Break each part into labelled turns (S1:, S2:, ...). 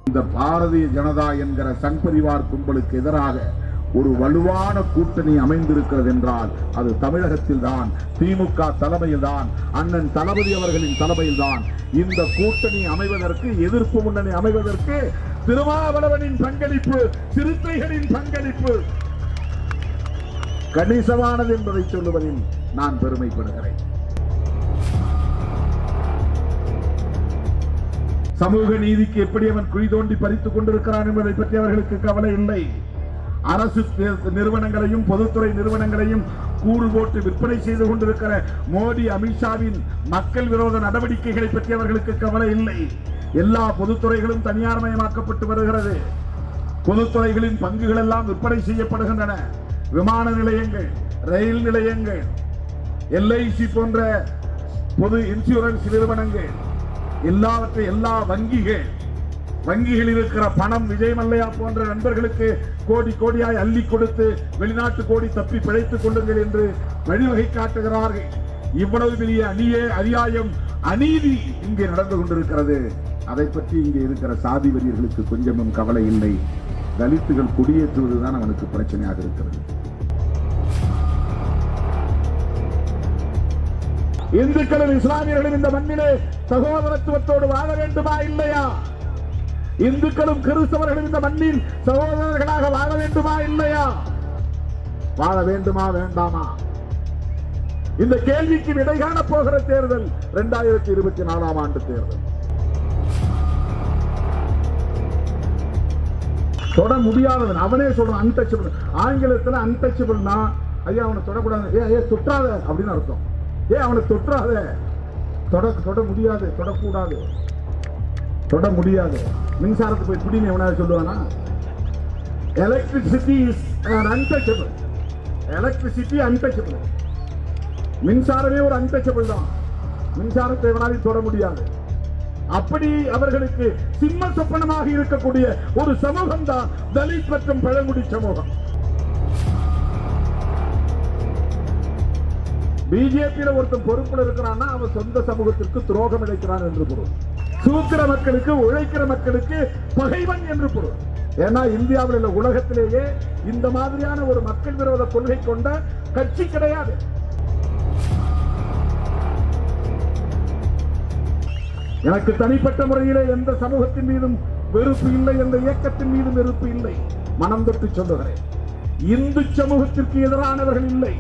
S1: இந்த பாரதிய ஜனதா என்கிற சங் பரிவார் கும்பலுக்கு எதிராக ஒரு வலுவான கூட்டணி அமைந்திருக்கிறது என்றால் அது தமிழகத்தில் தான், திமுக தலைமையில் தான், அண்ணன் தளபதி அவர்களின் தலைமையில் தான். இந்த கூட்டணி அமைவதற்கு, எதிர்ப்பு முன்னணி அமைவதற்கு திருமாவளவனின் பங்களிப்பு, சிறுத்தைகளின் பங்களிப்பு கணிசமானது என்பதை சொல்லுவதில் நான் பெருமைப்படுகிறேன். சமூக நீதிக்கு எப்படி அவன் குழி தோண்டி பறித்துக் கொண்டிருக்கிறான் என்பதை பற்றி அவர்களுக்கு கவலை இல்லை. அரசு நிறுவனங்களையும் பொதுத்துறை நிறுவனங்களையும் கூறு போட்டு விற்பனை செய்து கொண்டிருக்கிற மோடி, அமித்ஷாவின் மக்கள் விரோத நடவடிக்கைகளை பற்றி அவர்களுக்கு கவலை இல்லை. எல்லா பொதுத்துறைகளும் தனியார் மயமாக்கப்பட்டு வருகிறது. பொதுத்துறைகளின் பங்குகள் எல்லாம் விற்பனை செய்யப்படுகின்றன. விமான நிலையங்கள், ரயில் நிலையங்கள், LIC போன்ற பொது இன்சூரன்ஸ் நிறுவனங்கள், எல்லா வங்கிகளில் இருக்கிற பணம் விஜய் மல்லையா போன்ற நண்பர்களுக்கு கோடி கோடியாய் அள்ளி கொடுத்து வெளிநாட்டு கோடி தப்பி பிழைத்துக் கொள்ளுங்கள் என்று வழிவகை காட்டுகிறார்கள். இவ்வளவு பெரிய அநியாயம், அநீதி இங்கே நடந்து கொண்டிருக்கிறது. அதை பற்றி இங்கே இருக்கிற சாதி வெறியர்களுக்கு கொஞ்சமும் கவலை இல்லை. தலித்துகள் குடியேற்றுவதுதான் அவனுக்கு பிரச்சனையாக இருக்கிறது. இந்துக்களும் இஸ்லாமியர்களும் இந்த மண்ணிலே சகோதரத்துவத்தோடு வாழ வேண்டுமா இல்லையா? இந்துக்களும் கிறிஸ்தவர்களும் இந்த மண்ணில் சகோதரர்களாக வாழ வேண்டுமா இல்லையா? வாழ வேண்டுமா வேண்டாமா? இந்த கேள்விக்கு விடை காண போகிற தேர்தல் 2024 ஆண்டு தேர்தல். தொட முடியாதவன் அவனே சொல்றான் அன்டச்சபிள். ஆங்கிலத்தில் அன்டச்சபிள்னா ஐயா அவனை தொடக்கூடாது, தொட்டாத அப்படின்னு அர்த்தம். அவனை தொட்டாத, தொட முடியாது, தொடக்கூடாது, தொட முடியாது. மின்சாரத்தை போய் குடின்னு எவனாவது சொல்லுவானா? Electricity is untouchable. Electricity untouchable. மின்சாரமே ஒரு அன்டச்சபிள் தான். மின்சாரத்தை எவனாலும் தொட முடியாது. அப்படி அவர்களுக்கு சிம்ம சொப்பனமாக இருக்கக்கூடிய ஒரு சமூகம் தான் தலித் மற்றும் பழங்குடி சமூகம். பிஜேபியில ஒருத்தன் பொறுப்புல இருக்கிறான்னா அவன் சொந்த சமூகத்திற்கு துரோகம் இழைக்கிறான் என்று பொருள். சூத்திர மக்களுக்கு, உழைக்கிற மக்களுக்கு பகைவன் என்று பொருள். ஏன்னா இந்தியாவில் உள்ள உலகத்திலேயே இந்த மாதிரியான ஒரு மக்கள் விரோத கொள்கை கொண்ட கட்சி கிடையாது. எனக்கு தனிப்பட்ட முறையிலே எந்த சமூகத்தின் மீதும் வெறுப்பு இல்லை, எந்த இயக்கத்தின் மீதும் வெறுப்பு இல்லை. மனம் தொட்டு சொல்லுகிறேன், இந்து சமூகத்திற்கு எதிரானவர்கள் இல்லை.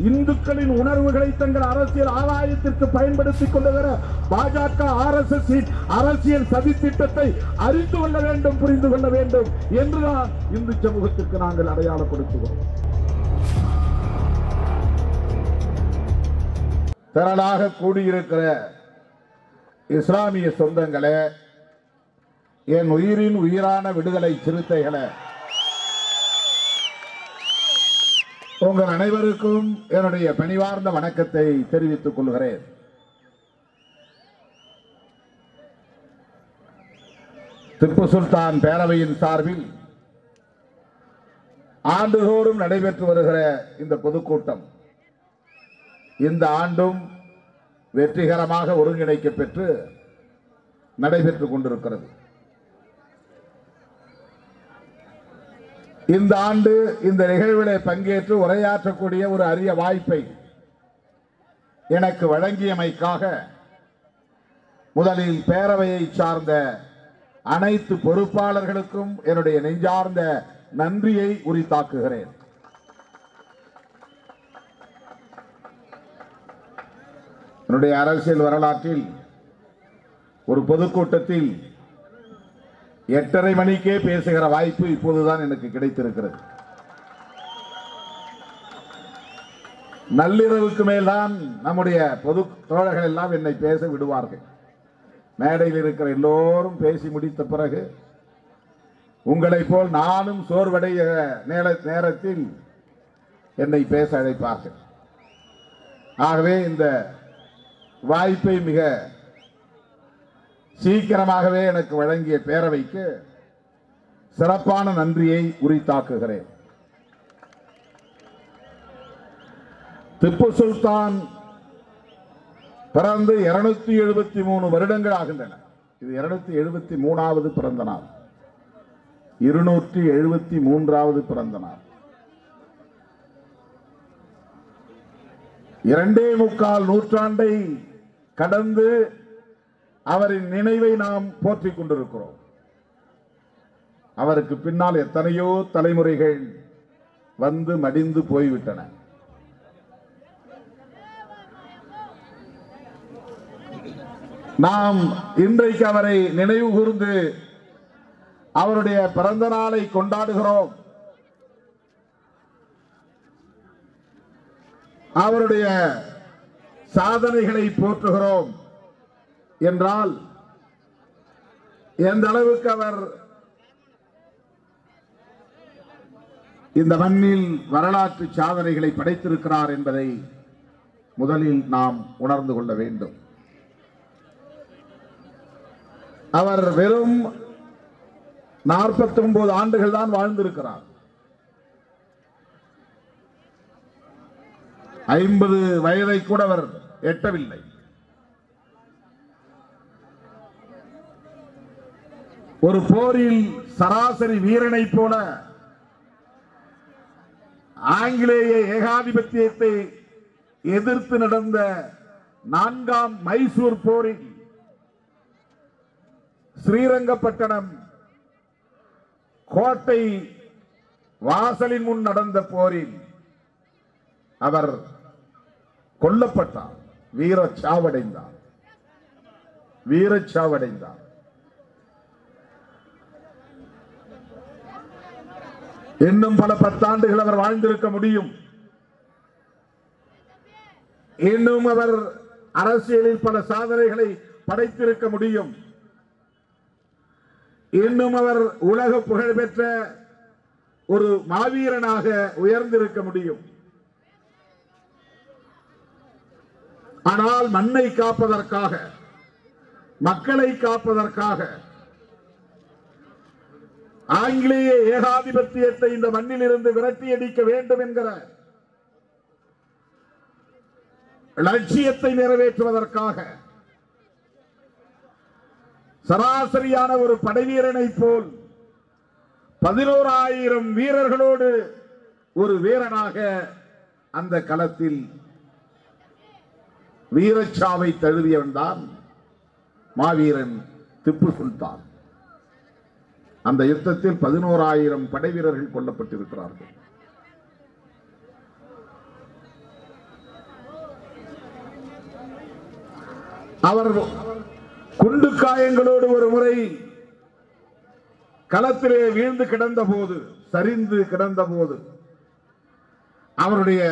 S1: இந்துக்களின் உணர்வுகளை தங்கள் அரசியல் ஆதாயத்திற்கு பயன்படுத்திக் கொள்ளுகிற பாஜக, RSS அரசியல் சதித்திட்டத்தை அறிந்து கொள்ள வேண்டும், புரிந்து கொள்ள வேண்டும் என்றுதான் இந்து சமூகத்திற்கு நாங்கள் அடையாளப்படுத்துகிறோம். திரளாக கூடியிருக்கிற இஸ்லாமிய சொந்தங்களே, என் உயிரின் உயிரான விடுதலை சிறுத்தைகளே, உங்கள் அனைவருக்கும் என்னுடைய பணிவார்ந்த வணக்கத்தை தெரிவித்துக் கொள்கிறேன். திப்பு சுல்தான் பேரவையின் சார்பில் ஆண்டுதோறும் நடைபெற்று வருகிற இந்த பொதுக்கூட்டம் இந்த ஆண்டும் வெற்றிகரமாக ஒருங்கிணைக்கப்பெற்று நடைபெற்றுக் கொண்டிருக்கிறது. இந்த ஆண்டு இந்த நிகழ்விலே பங்கேற்று உரையாற்றக்கூடிய ஒரு அரிய வாய்ப்பை எனக்கு வழங்கியமைக்காக முதலில் பேரவையை சார்ந்த அனைத்து பொறுப்பாளர்களுக்கும் என்னுடைய நெஞ்சார்ந்த நன்றியை உரித்தாக்குகிறேன். என்னுடைய அரசியல் வரலாற்றில் ஒரு பொதுக்கூட்டத்தில் 8:30 மணிக்கே பேசுகிற வாய்ப்பு இப்போதுதான் எனக்கு கிடைத்திருக்கிறது. நள்ளிரவுக்கு மேல்தான் நம்முடைய பொது தோழர்கள் எல்லாம் என்னை பேச விடுவார்கள். மேடையில் இருக்கிற எல்லோரும் பேசி முடித்த பிறகு உங்களை போல் நானும் சோர்வடைய நேரத்தில் என்னை பேச அழைப்பார்கள். ஆகவே இந்த வாய்ப்பை மிக சீக்கிரமாகவே எனக்கு வழங்கிய பேரவைக்கு சிறப்பான நன்றியை உரித்தாக்குகிறேன். திப்பு சுல்தான் பிறந்து 273 வருடங்கள் ஆகின்றன. இது 273வது பிறந்த நாள். 273வது பிறந்த நாள். 2.25 நூற்றாண்டை கடந்து அவரின் நினைவை நாம் போற்றிக் கொண்டிருக்கிறோம். அவருக்கு பின்னால் எத்தனையோ தலைமுறைகள் வந்து மடிந்து போய்விட்டன. நாம் இன்றைக்கு அவரை நினைவு கூர்ந்து அவருடைய பிறந்த நாளை கொண்டாடுகிறோம். அவருடைய சாதனைகளை போற்றுகிறோம் என்றால் எந்த அளவுக்கு அவர் இந்த மண்ணில் வரலாற்று சாதனைகளை படைத்திருக்கிறார் என்பதை முதலில் நாம் உணர்ந்து கொள்ள வேண்டும். அவர் வெறும் 49 ஆண்டுகள் தான் வாழ்ந்திருக்கிறார். 50 வயதை கூட அவர் எட்டவில்லை. ஒரு போரில் சராசரி வீரனை போல ஆங்கிலேய ஏகாதிபத்தியத்தை எதிர்த்து நடந்த 4ஆம் மைசூர் போரில் ஸ்ரீரங்கப்பட்டணம் கோட்டை வாசலின் முன் நடந்த போரில் அவர் கொல்லப்பட்டார். வீரச்சாவடைந்தார். இன்னும் பல 10 ஆண்டுகள் அவர் வாழ்ந்திருக்க முடியும். இன்னும் அவர் அரசியலில் பல சாதனைகளை படைத்திருக்க முடியும். இன்னும் அவர் உலக புகழ்பெற்ற ஒரு மாவீரனாக உயர்ந்திருக்க முடியும். ஆனால் மண்ணை காப்பதற்காக, மக்களை காப்பதற்காக, ஆங்கிலேய ஏகாதிபத்தியத்தை இந்த மண்ணில் இருந்து விரட்டி அடிக்க வேண்டும் என்கிற லட்சியத்தை நிறைவேற்றுவதற்காக சராசரியான ஒரு படைவீரனை போல் 11,000 வீரர்களோடு ஒரு வீரனாக அந்த களத்தில் வீரச்சாவை தழுவியவன் தான் மாவீரன் திப்பு சுல்தான். அந்த யுத்தத்தில் 11,000 படை வீரர்கள் கொல்லப்பட்டிருக்கிறார்கள். அவர் குண்டு காயங்களோடு ஒரு முறை களத்திலே வீழ்ந்து கிடந்த போது, சரிந்து கிடந்த போது, அவருடைய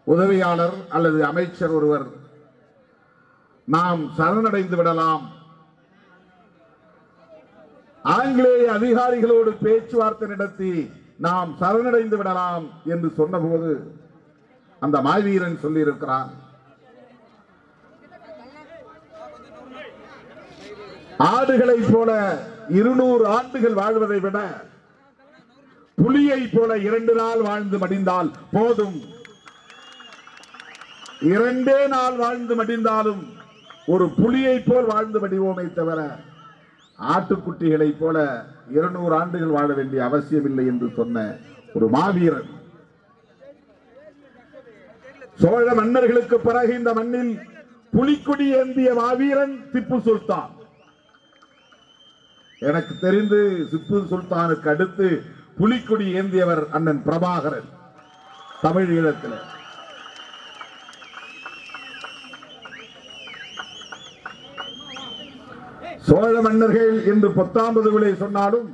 S1: உதவியாளர் அல்லது அமைச்சர் ஒருவர், நாம் சரணடைந்து விடலாம், ஆங்கிலேய அதிகாரிகளோடு பேச்சுவார்த்தை நடத்தி நாம் சரணடைந்து விடலாம் என்று சொன்னபோது அந்த மாவீரன் சொல்லியிருக்கிறான், ஆடுகளை போல 200 ஆண்டுகள் வாழ்வதை விட புலியை போல 2 நாள் வாழ்ந்து மடிந்தால் போதும். 2 நாள் வாழ்ந்து மடிந்தாலும் ஒரு புலியை போல் வாழ்ந்து மடிவோமே தவிர ஆட்டுக்குட்டிகளை போல 200 ஆண்டுகள் வாழ வேண்டிய அவசியம் இல்லை என்று சொன்ன ஒரு மாவீரன். சோழ மன்னர்களுக்கு பிறகு இந்த மண்ணில் புலிக்கொடி ஏந்திய மாவீரன் திப்பு சுல்தான். எனக்கு தெரிந்து திப்பு சுல்தானுக்கு அடுத்து புலிக்கொடி ஏந்தியவர் அண்ணன் பிரபாகரன் தமிழ் ஈழத்தில். சோழ மன்னர்கள் என்று 10ஆம் விலை சொன்னாலும்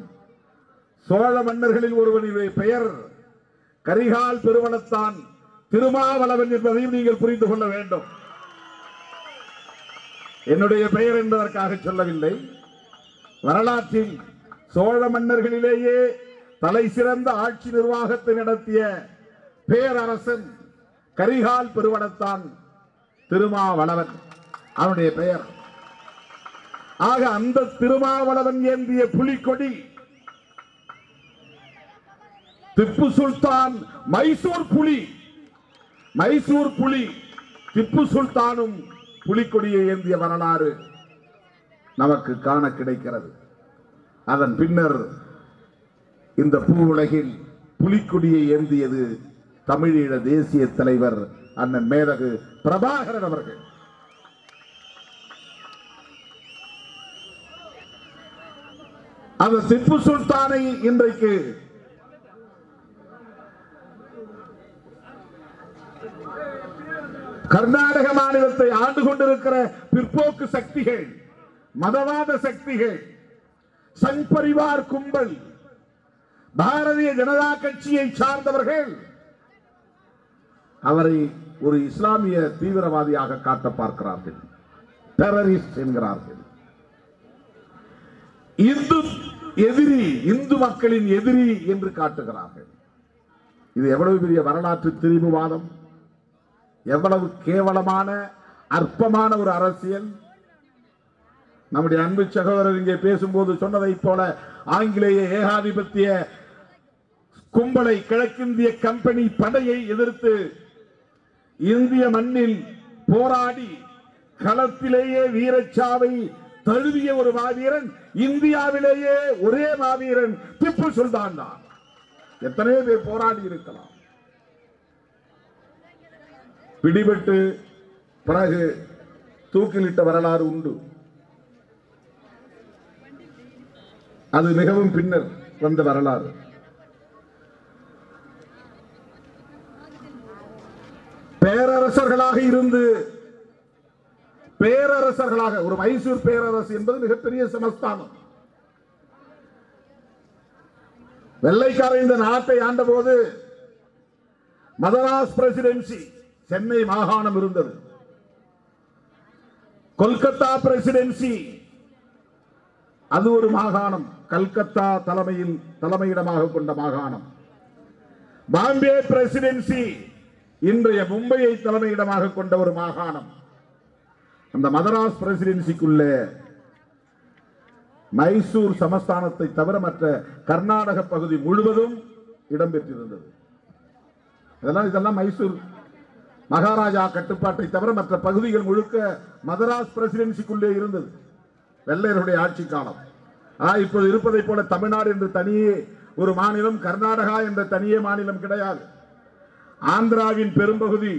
S1: சோழ மன்னர்களில் ஒருவனுடைய பெயர் கரிகால் பெருவளத்தான் திருமாவளவன் என்பதையும் நீங்கள் புரிந்து கொள்ள வேண்டும். என்னுடைய பெயர் என்பதற்காக சொல்லவில்லை. வரலாற்றில் சோழ மன்னர்களிலேயே தலை சிறந்த ஆட்சி நிர்வாகத்தை நடத்திய பேரரசன் கரிகால் பெருவளத்தான் திருமாவளவன் அவனுடைய பெயர். ஆக அந்த திருமாவளவன் ஏந்திய புலிக்கொடி திப்பு சுல்தான் மைசூர் புலி திப்பு சுல்தானும் புலிக்கொடியை ஏந்திய வரலாறு நமக்கு காண கிடைக்கிறது. அதன் பின்னர் இந்த பூ உலகில் புலிக்கொடியை ஏந்தியது தமிழீழ தேசிய தலைவர் அண்ணன் மேதகு பிரபாகரன் அவர்கள். அந்த திப்பு சுல்தானை இன்றைக்கு கர்நாடக மாநிலத்தை ஆண்டு கொண்டிருக்கிற பிற்போக்கு சக்திகள், மதவாத சக்திகள், சங் பரிவார் கும்பல், பாரதிய ஜனதா கட்சியை சார்ந்தவர்கள் அவரை ஒரு இஸ்லாமிய தீவிரவாதியாக காட்ட பார்க்கிறார்கள், டெரரிஸ்ட் என்கிறார்கள். இந்து எதிரி, இந்து மக்களின் எதிரி என்று காட்டுகிறார்கள். இது எவ்வளவு பெரிய வரலாற்று திரிபுவாதம், எவ்வளவு கேவலமான அற்பமான ஒரு அரசியல். நம்முடைய அன்பு சகோதரர் இங்கே பேசும்போது சொன்னதைப் போல ஆங்கிலேய ஏகாதிபத்திய கும்பலை, கிழக்கிந்திய கம்பெனி படையை எதிர்த்து இந்திய மண்ணில் போராடி களத்திலேயே வீரச்சாவை தழுவிய ஒரு மாவீரன், இந்தியாவிலேயே ஒரே மாவீரன் திப்பு சுல்தான் தான். எத்தனை பேர் போராடி இருக்கலாம். பிடிபட்டு பிறகு தூக்கிலிட்ட வரலாறு உண்டு. அது மிகவும் பின்னர் வந்த வரலாறு. பேரரசர்களாக இருந்து பேரரசர்களாக, ஒரு மைசூர் பேரரசு என்பது மிகப்பெரிய சமஸ்தானம். வெள்ளைக்காரர் இந்த நாட்டை ஆண்டபோது மதராஸ் பிரசிடென்சி, சென்னை மாகாணம் இருந்தது. கொல்கத்தா பிரசிடென்சி, அது ஒரு மாகாணம், கல்கத்தா தலைமையிடமாக கொண்ட மாகாணம். பாம்பே பிரசிடென்சி, இன்றைய மும்பையை தலைமையிடமாக கொண்ட ஒரு மாகாணம். அந்த மதராஸ் பிரசிடென்சிக்குள்ளே மைசூர் சமஸ்தானத்தை தவிர மற்ற கர்நாடக பகுதி முழுவதும் இடம்பெற்றிருந்தது. இதெல்லாம் மைசூர் மகாராஜா கட்டுப்பாட்டை தவிர மற்ற பகுதிகள் முழுக்க மதராஸ் பிரசிடென்சிக்குள்ளே இருந்தது. வெள்ளையருடைய ஆட்சி காலம். இப்போது இருப்பதை போல தமிழ்நாடு என்று தனியே ஒரு மாநிலம், கர்நாடகா என்ற தனியே மாநிலம் கிடையாது. ஆந்திராவின் பெரும்பகுதி,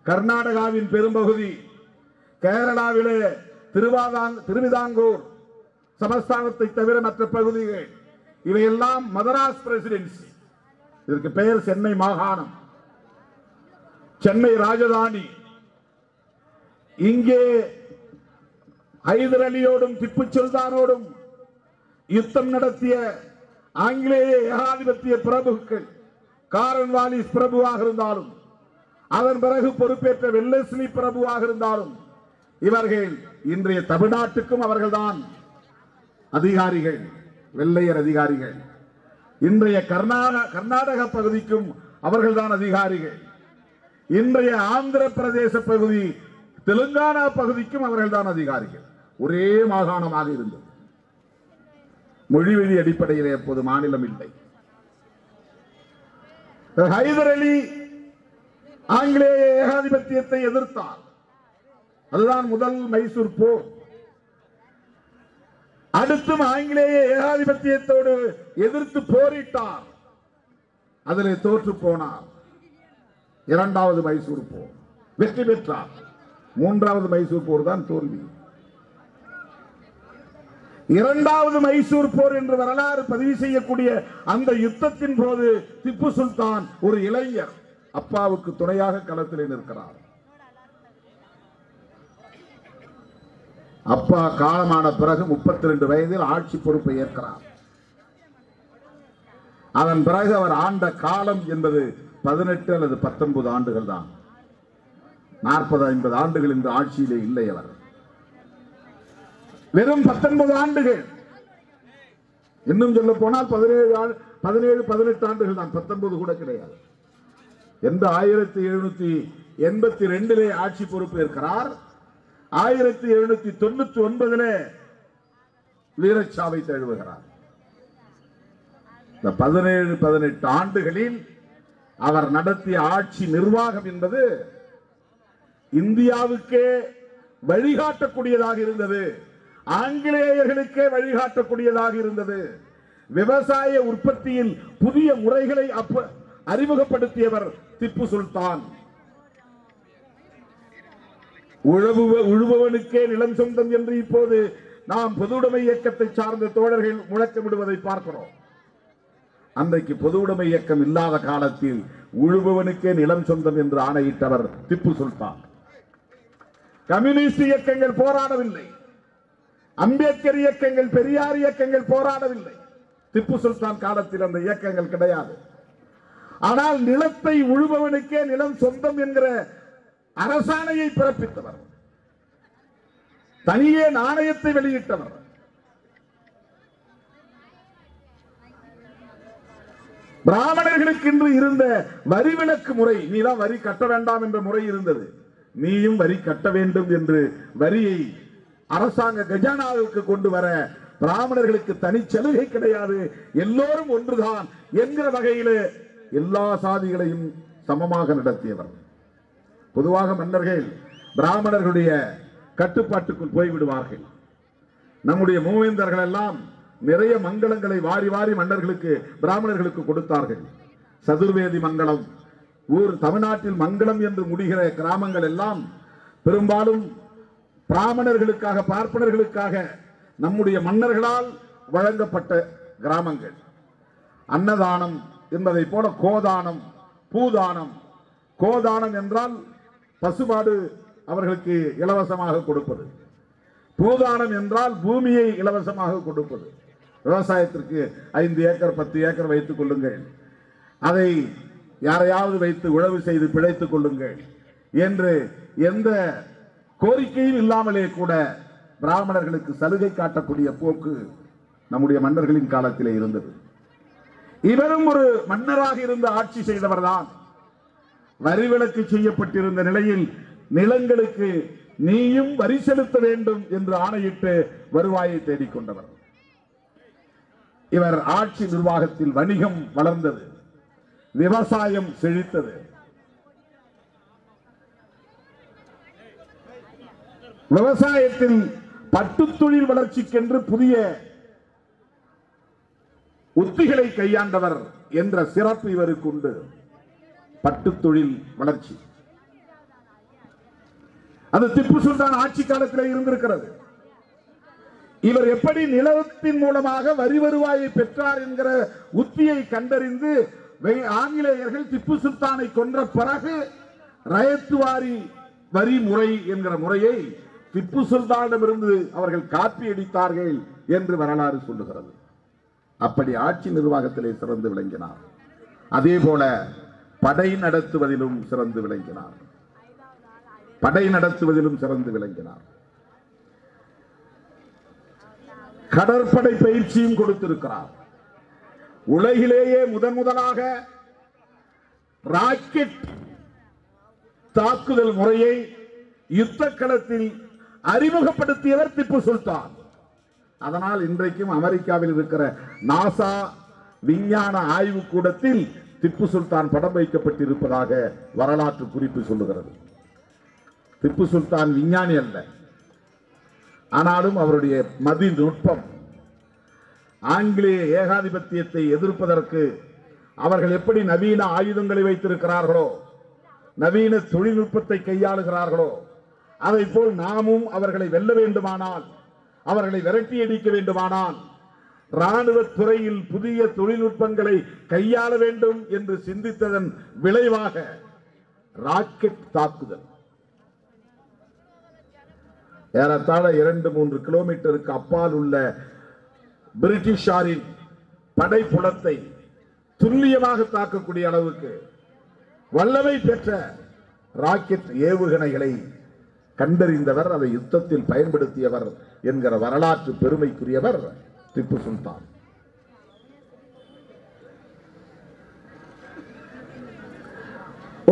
S1: கர்நாடகாவின் பெரும்பகுதி, கேரளாவிலே திருவிதாங்கூர் சமஸ்தானத்தை தவிர மற்ற பகுதிகள், இவையெல்லாம் மதராஸ் பிரசிடென்சி. இதற்கு பெயர் சென்னை மாகாணம், சென்னை ராஜதானி. இங்கே ஹைதர் அலியோடும் திப்பு சுல்தானோடும் யுத்தம் நடத்திய ஆங்கிலேய ஏகாதிபத்திய பிரபுக்கள், காரன் வாலிஸ் பிரபுவாக இருந்தாலும், அதன் பிறகு பொறுப்பேற்ற வெல்லஸ்லி பிரபுவாக இருந்தாலும், இவர்கள் இன்றைய தமிழ்நாட்டுக்கும் அவர்கள்தான் அதிகாரிகள், வெள்ளையர் அதிகாரிகள். இன்றைய கர்நாடக பகுதிக்கும் அவர்கள்தான் அதிகாரிகள். இன்றைய ஆந்திர பிரதேச பகுதி, தெலுங்கானா பகுதிக்கும் அவர்கள்தான் அதிகாரிகள். ஒரே மாகாணமாக இருந்தது. மொழிவெளி அடிப்படையில் எப்போது மாநிலம் இல்லை. ஹைதர் அலி ஆங்கிலேய ஏகாதிபத்தியத்தை எதிர்த்தார். அதுதான் முதல் மைசூர் போர். அடுத்தும் ஆங்கிலேய ஏகாதிபத்தியத்தோடு எதிர்த்து போரிட்டார். அதிலே தோற்று போனார். இரண்டாவது மைசூர் போர் வெற்றி பெற்றார். மூன்றாவது மைசூர் போர் தான் தோல்வி. இரண்டாவது மைசூர் போர் என்று வரலாறு பதிவு செய்யக்கூடிய அந்த யுத்தத்தின் போது திப்பு சுல்தான் ஒரு இளைஞர் அப்பாவுக்கு துணையாக களத்திலே நிற்கிறார். அப்பா காலமான பிறகு 32 வயதில் ஆட்சி பொறுப்பை ஏற்கிறார். அதன் பிறகு அவர் ஆண்ட காலம் என்பது 18 அல்லது 19 ஆண்டுகள் தான். 40-50 ஆண்டுகள் இந்த ஆட்சியிலே இல்லை. அவர் வெறும் 19 ஆண்டுகள். இன்னும் சொல்ல போனால் 17-18 ஆண்டுகள் தான், 19 கூட கிடையாது. எந்த 1782 ஆட்சி பொறுப்பு ஏற்கிறார். 1799 வீரச்சாவை தழுவுகிறார். இந்த 17-18 ஆண்டுகளில் அவர் நடத்திய ஆட்சி நிர்வாகம் என்பது இந்தியாவுக்கே வழிகாட்டக்கூடியதாக இருந்தது. ஆங்கிலேயர்களுக்கே வழிகாட்டக்கூடியதாக இருந்தது. விவசாய உற்பத்தியில் புதிய முறைகளை அறிமுகப்படுத்தியவர் திப்பு சுல்தான். உழுபவனுக்கே நிலம் சொந்தம் என்று இப்போது நாம் பொதுவுடைமை இயக்கத்தை சார்ந்த தோழர்கள் முழக்கமிடுவதை பார்க்கிறோம். அன்றைக்கு பொதுவுடைமை இயக்கம் இல்லாத காலத்தில் உழுபவனுக்கே நிலம் சொந்தம் என்று ஆணையிட்டவர் திப்பு சுல்தான். கம்யூனிஸ்ட் இயக்கங்கள் போராடவில்லை, அம்பேத்கர் இயக்கங்கள், பெரியார் இயக்கங்கள் போராடவில்லை. திப்பு சுல்தான் காலத்தில் அந்த இயக்கங்கள் கிடையாது. ஆனால் நிலத்தை உழுபவனுக்கே நிலம் சொந்தம் என்கிற அரசாணையை பிறப்பித்தவர், தனியே நாணயத்தை வெளியிட்டவர். பிராமணர்களுக்கு இன்று இருந்த வரி விலக்கு முறை, நீதான் வரி கட்ட வேண்டாம் என்ற முறை இருந்தது, நீயும் வரி கட்ட வேண்டும் என்று வரியை அரசாங்க கஜானாவுக்கு கொண்டு வர பிராமணர்களுக்கு தனி சலுகை கிடையாது, எல்லோரும் ஒன்றுதான் என்கிற வகையில் எல்லா சாதிகளையும் சமமாக நடத்தியவர். பொதுவாக மன்னர்கள் பிராமணர்களுடைய கட்டுப்பாட்டுக்குள் போய்விடுவார்கள். நம்முடைய மூவேந்தர்கள் எல்லாம் நிறைய மங்களங்களை வாரி வாரி மன்னர்களுக்கு பிராமணர்களுக்கு கொடுத்தார்கள். சதுர்வேதி மங்களம், ஊர் தமிழ்நாட்டில் மங்களம் என்று முடிகிற கிராமங்கள் எல்லாம் பெரும்பாலும் பிராமணர்களுக்காக, பார்ப்பனர்களுக்காக நம்முடைய மன்னர்களால் வழங்கப்பட்ட கிராமங்கள். அன்னதானம் என்பதை போல கோதானம், பூதானம். கோதானம் என்றால் பசுமாடு அவர்களுக்கு இலவசமாக கொடுப்பது, பூதானம் என்றால் பூமியை இலவசமாக கொடுப்பது. விவசாயத்திற்கு 5 ஏக்கர் 10 ஏக்கர் வைத்துக் கொள்ளுங்கள், அதை யாரையாவது வைத்து உழவு செய்து பிழைத்துக் கொள்ளுங்கள் என்று எந்த கோரிக்கையும் இல்லாமலே கூட பிராமணர்களுக்கு சலுகை காட்டக்கூடிய போக்கு நம்முடைய மன்னர்களின் காலத்திலே இருந்தது. இவரும் ஒரு மன்னராக இருந்து ஆட்சி செய்தவர் தான். வரி விலக்கு செய்யப்பட்டிருந்த நிலையில் நிலங்களுக்கு நீயும் வரி செலுத்த வேண்டும் என்று ஆணையிட்டு வருவாயை தேடிக்கொண்டவர். இவர் ஆட்சி நிர்வாகத்தில் வணிகம் வளர்ந்தது, விவசாயம் செழித்தது. விவசாயத்தில் பட்டுத் தொழில் வளர்ச்சிக்கென்று புதிய உத்திகளை கையாண்டவர் என்ற சிறப்பு இவருக்கு உண்டு. பட்டுத் தொழில் வளர்ச்சி அது திப்பு சுல்தான் ஆட்சி காலத்தில் இருந்திருக்கிறது. இவர் எப்படி நிலத்தின் மூலமாக வரி வருவாயை பெற்றார் என்கிற உத்தியை கண்டறிந்து ஆங்கிலேயர்கள் திப்பு சுல்தானை கொன்ற பிறகு ரயத்துவாரி வரி முறை என்கிற முறையை திப்பு சுல்தானிடமிருந்து அவர்கள் காப்பி அடித்தார்கள் என்று வரலாறு சொல்லுகிறது. அப்படி ஆட்சி நிர்வாகத்திலே சிறந்து விளங்கினார். அதே போல படை நடத்துவதிலும் சிறந்து விளங்கினார். கடற்படை பயிற்சியும் கொடுத்திருக்கிறார். உலகிலேயே முதலாக ராக்கெட் தாக்குதல் முறையை யுத்த களத்தில் அறிமுகப்படுத்தியவர் திப்பு சுல்தான். அதனால் இன்றைக்கும் அமெரிக்காவில் இருக்கிற நாசா விஞ்ஞான ஆய்வு கூடத்தில் திப்பு சுல்தான் படம் வைக்கப்பட்டிருப்பதாக வரலாற்று குறிப்பு சொல்லுகிறது. திப்பு சுல்தான் விஞ்ஞானி அல்ல, ஆனாலும் அவருடைய மதி நுட்பம், ஆங்கிலேய ஏகாதிபத்தியத்தை எதிர்ப்பதற்கு அவர்கள் எப்படி நவீன ஆயுதங்களை வைத்திருக்கிறார்களோ, நவீன தொழில்நுட்பத்தை கையாளுகிறார்களோ, அதை போல் நாமும் அவர்களை வெல்ல வேண்டுமானால், அவர்களை விரட்டி அடிக்க வேண்டுமானால் ராணுவ துறையில் புதிய தொழில்நுட்பங்களை கையாள வேண்டும் என்று சிந்தித்ததன் விளைவாக ராக்கெட் தாக்குதல் ஏறத்தாழ 2-3 கிலோமீட்டருக்கு அப்பால் உள்ள பிரிட்டிஷாரின் படைப்புலத்தை துல்லியமாக தாக்கக்கூடிய அளவுக்கு வல்லமை பெற்ற ராக்கெட் ஏவுகணைகளை கண்டறிந்தவர், அதை யுத்தத்தில் பயன்படுத்தியவர் என்கிற வரலாற்று பெருமைக்குரியவர் திப்பு சுல்தான்.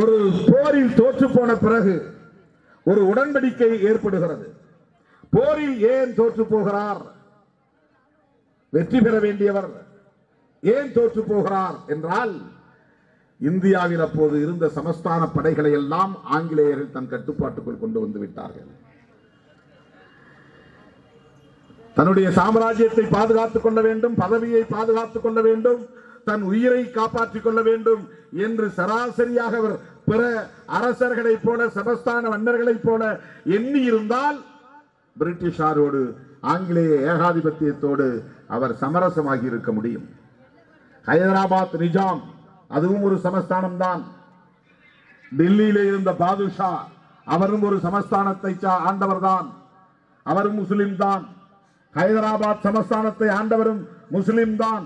S1: ஒரு போரில் தோற்று போன பிறகு ஒரு உடன்படிக்கை ஏற்படுகிறது. போரில் ஏன் தோற்று போகிறார், வெற்றி பெற வேண்டியவர் ஏன் தோற்று போகிறார் என்றால், இந்தியாவில் அப்போது இருந்த சமஸ்தான படைகளை எல்லாம் ஆங்கிலேயர்கள் தன் கட்டுப்பாட்டுக்குள் கொண்டு வந்து விட்டார்கள். தன்னுடைய சாம்ராஜ்யத்தை பாதுகாத்துக் கொள்ள வேண்டும், பதவியை பாதுகாத்துக் கொள்ள வேண்டும், தன் உயிரை காப்பாற்றிக் கொள்ள வேண்டும் என்று சராசரியாக அவர் பிற அரசர்களைப் போல சமஸ்தான மன்னர்களைப் போல எண்ணி இருந்தால் பிரிட்டிஷாரோடு ஆங்கிலேய ஏகாதிபத்தியத்தோடு அவர் சமரசமாகி இருக்க முடியும். ஹைதராபாத் நிஜாம் அதுவும் ஒரு சமஸ்தானம் தான். டெல்லியிலே இருந்த பாதுஷா அவரும் ஒரு சமஸ்தானத்தை ஆண்டவர் தான், அவரும் முஸ்லிம் தான். ஹைதராபாத் சமஸ்தானத்தை ஆண்டவரும் முஸ்லிம் தான்.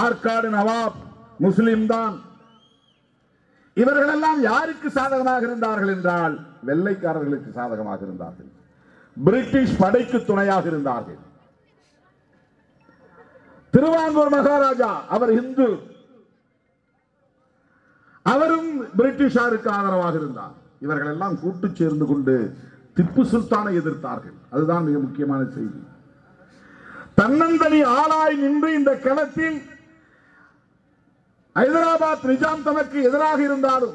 S1: ஆற்காடு நவாப் முஸ்லிம் தான். இவர்களெல்லாம் யாருக்கு சாதகமாக இருந்தார்கள் என்றால் வெள்ளைக்காரர்களுக்கு சாதகமாக இருந்தார்கள், பிரிட்டிஷ் படைக்கு துணையாக இருந்தார்கள். திருவாங்கூர் மகாராஜா அவர் இந்து, அவரும் பிரிட்டிஷாருக்கு ஆதரவாக இருந்தார். இவர்கள் எல்லாம் கூட்டு சேர்ந்து கொண்டு திப்பு சுல்தானை எதிர்த்தார்கள். அதுதான் மிக முக்கியமான செய்தி. தன்னந்தனி ஆளாய் நின்று இந்த களத்தில் ஹைதராபாத் நிஜாம் தனக்கு எதிராக இருந்தாலும்,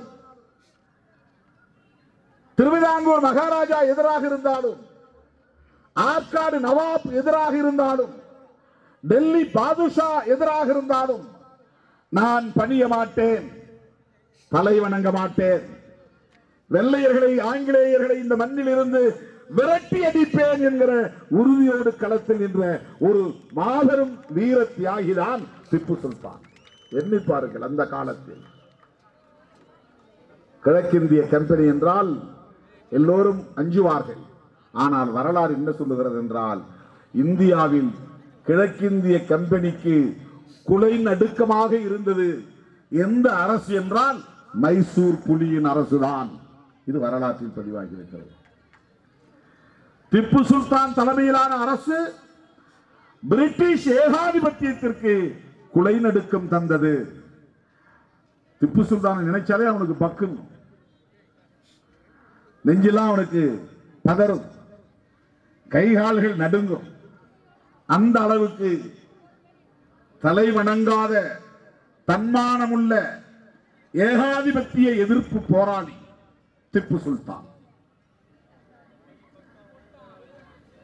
S1: திருவிதாங்கூர் மகாராஜா எதிராக இருந்தாலும், ஆற்காடு நவாப் எதிராக இருந்தாலும், டெல்லி பாதுஷா எதிராக இருந்தாலும் நான் பணிய மாட்டேன், தலை வணங்க மாட்டேன், வெள்ளையர்களை ஆங்கிலேயர்களை இந்த மண்ணில் இருந்து விரட்டி அடிப்பேன் என்கிற உறுதியோடு களத்தில் நின்ற ஒரு மாபெரும் வீர தியாகிதான் திப்பு சுல்தான். எண்ணி பாருங்கள், அந்த காலத்தில் கிழக்கிந்திய கம்பெனி என்றால் எல்லோரும் அஞ்சுவார்கள். ஆனால் வரலாறு என்ன சொல்லுகிறது என்றால், இந்தியாவில் கிழக்கிந்திய கம்பெனிக்கு குலை நடுக்கமாக இருந்தது எந்த அரசு என்றால் மைசூர் புலியின் அரசுதான். இது வரலாற்றில் பதிவாகி இருக்கிறது. திப்பு சுல்தான் தலைமையிலான அரசு பிரிட்டிஷ் ஏகாதிபத்தியத்திற்கு குலை நடுக்கம் தந்தது. திப்பு சுல்தான் நினைச்சாலே அவனுக்கு பக்கும், நெஞ்செல்லாம் அவனுக்கு பதறும், கைகால்கள் நடுங்கும். அந்த அளவுக்கு தலை வணங்காத தன்மானமுள்ள ஏகாதிபத்திய எதிர்ப்பு போராளி திப்பு சுல்தான்.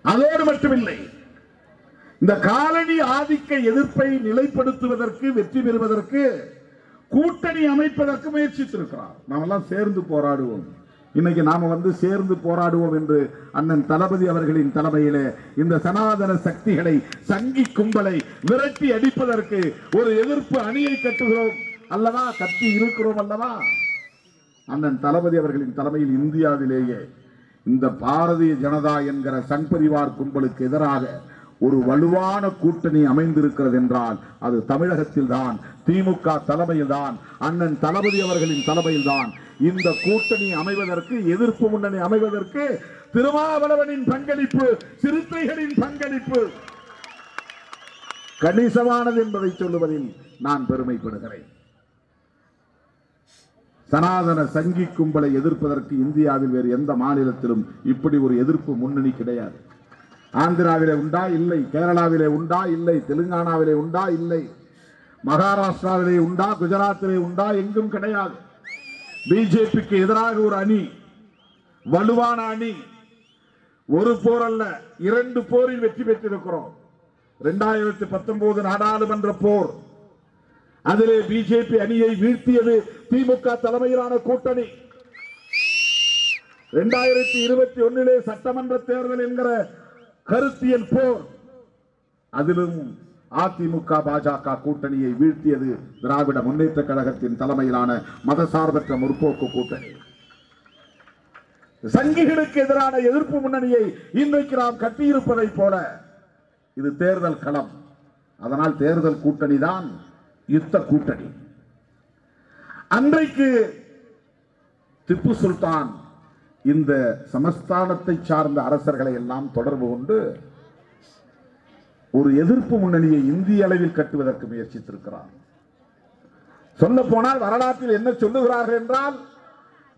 S1: அதோடு மட்டுமில்லை, இந்த காலனி ஆதிக்க எதிர்ப்பை நிலைப்படுத்துவதற்கு, வெற்றி பெறுவதற்கு கூட்டணி அமைப்பதற்கு முயற்சித்திருக்கிறார். நாம் எல்லாம் சேர்ந்து போராடுவோம், இன்னைக்கு நாம சேர்ந்து போராடுவோம் என்று அண்ணன் தளபதி அவர்களின் தலைமையிலே இந்த சனாதன சக்திகளை, சங்கி கும்பலை விரட்டி அடிப்பதற்கு ஒரு எதிர்ப்பு அணியை கட்டுகிறோம் அல்லவா, கட்டி இருக்கிறோம் அல்லவா. அண்ணன் தளபதி அவர்களின் தலைமையில் இந்தியாவிலேயே இந்த பாரதிய ஜனதா என்கிற சங் பரிவார் கும்பலுக்கு எதிராக ஒரு வலுவான கூட்டணி அமைந்திருக்கிறது என்றால் அது தமிழகத்தில் தான், திமுக தலைமையில் தான், அண்ணன் தளபதி அவர்களின் தலைமையில் தான். இந்த கூட்டணி அமைவதற்கு, எதிர்ப்பு முன்னணி அமைவதற்கு திருமாவளவனின் பங்களிப்பு, சிறுத்தைகளின் பங்களிப்பு கணிசமானது என்பதை சொல்லுவதில் நான் பெருமைப்படுகிறேன். சனாதன சங்கி கும்பலை எதிர்ப்பதற்கு இந்தியாவில் வேறு எந்த மாநிலத்திலும் இப்படி ஒரு எதிர்ப்பு முன்னணி கிடையாது. ஆந்திராவிலே உண்டா? இல்லை. கேரளாவிலே உண்டா? இல்லை. தெலுங்கானாவிலே உண்டா? இல்லை. மகாராஷ்டிராவிலே உண்டா? குஜராத்திலே உண்டா? எங்கும் கிடையாது. பிஜேபிக்கு எதிராக ஒரு அணி, வலுவான அணி, ஒரு போர் அல்ல, 2 போரில் வெற்றி பெற்றிருக்கிறோம். 2019 நாடாளுமன்ற போர், அதிலே பிஜேபி அணியை வீழ்த்தியது திமுக தலைமையிலான கூட்டணி. 2021 சட்டமன்ற தேர்தல் என்கிற கருத்தியல் போர், அதிலும் அதிமுக பாஜக கூட்டணியை வீழ்த்தியது திராவிட முன்னேற்ற கழகத்தின் தலைமையிலான மதசார்பற்ற முற்போக்கு கூட்டணி. சங்கிகளுக்கு எதிரான எதிர்ப்பு முன்னணியை இன்றைக்கு நாம் கட்டியிருப்பதை போல இது தேர்தல் களம். அதனால் தேர்தல் கூட்டணி தான் யுத்த கூட்டணி. அன்றைக்கு திப்பு சுல்தான் இந்த சமஸ்தானத்தை சார்ந்த அரசர்களை எல்லாம் தொடர்பு கொண்டு ஒரு எதிர்ப்பு முன்னணியை இந்திய அளவில் கட்டுவதற்கு முயற்சித்திருக்கிறார். சொல்ல போனால் வரலாற்றில் என்ன சொல்லுகிறார்கள் என்றால்,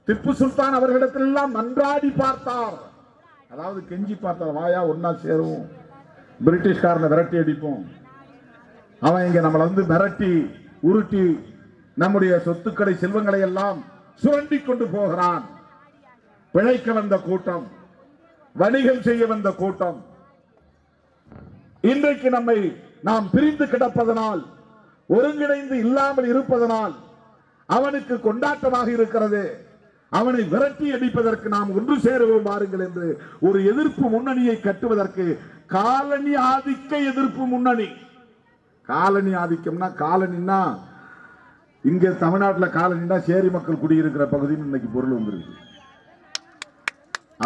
S1: திப்பு சுல்தான் அவர்களிடத்திலெல்லாம் மன்றாடி பார்த்தார். அதாவது கெஞ்சி பார்த்தார், வாயா ஒன்னா சேருவோம், பிரிட்டிஷ்காரனை விரட்டி அடிப்போம், அவன் இங்க நம்மளை மிரட்டி உருட்டி நம்முடைய சொத்துக்களை, செல்வங்களை எல்லாம் சுரண்டி கொண்டு போகிறான். பிழைக்க வந்த கூட்டம், வணிகம் செய்ய வந்த கூட்டம், இன்றைக்கு நாம் பிரிந்து கிடப்பதனால், ஒருங்கிணைந்து இல்லாமல் இருப்பதனால் அவனுக்கு கொண்டாட்டமாக இருக்கிறது. அவனை விரட்டி அடிப்பதற்கு நாம் ஒன்று சேருவோம் பாருங்கள் என்று ஒரு எதிர்ப்பு முன்னணியை கட்டுவதற்கு காலனி ஆதிக்க எதிர்ப்பு முன்னணி. காலனி ஆதிக்கம்னா, காலனின்னா இங்க தமிழ்நாட்டில் காலனின்னா சேரி மக்கள் குடியிருக்கிற பகுதின்னு இன்னைக்கு பொருள் வந்துருக்கு.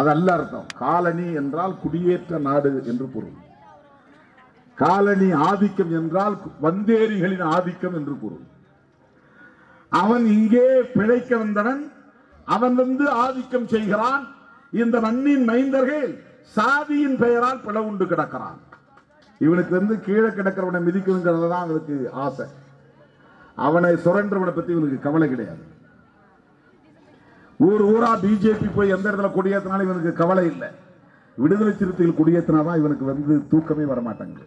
S1: அதல்ல அர்த்தம். காலனி என்றால் குடியேற்ற நாடு என்று பொருள். காலனி ஆதிக்கம் என்றால் வந்தேரிகளின் ஆதிக்கம் என்று பொருள். அவன் இங்கே பிழைக்க வந்தவன், அவன் வந்து ஆதிக்கம் செய்கிறான். இந்த மண்ணின் மைந்தர்கள் சாதியின் பெயரால் பிளவுண்டு கிடக்கிறான். இவனுக்கு வந்து கீழே கிடக்கிறவனை மிதிக்கணுங்கிறது தான் அவனுக்கு ஆசை. அவனை சுரண்டவனை பத்தி இவனுக்கு கவலை கிடையாது. ஊரா பிஜேபி போய் எந்த இடத்துல கொடியேற்றினாலும் இவனுக்கு கவலை இல்லை. விடுதலை சிறுத்தைகள் கொடியேற்றினாதான் இவனுக்கு வந்து தூக்கமே வரமாட்டாங்க.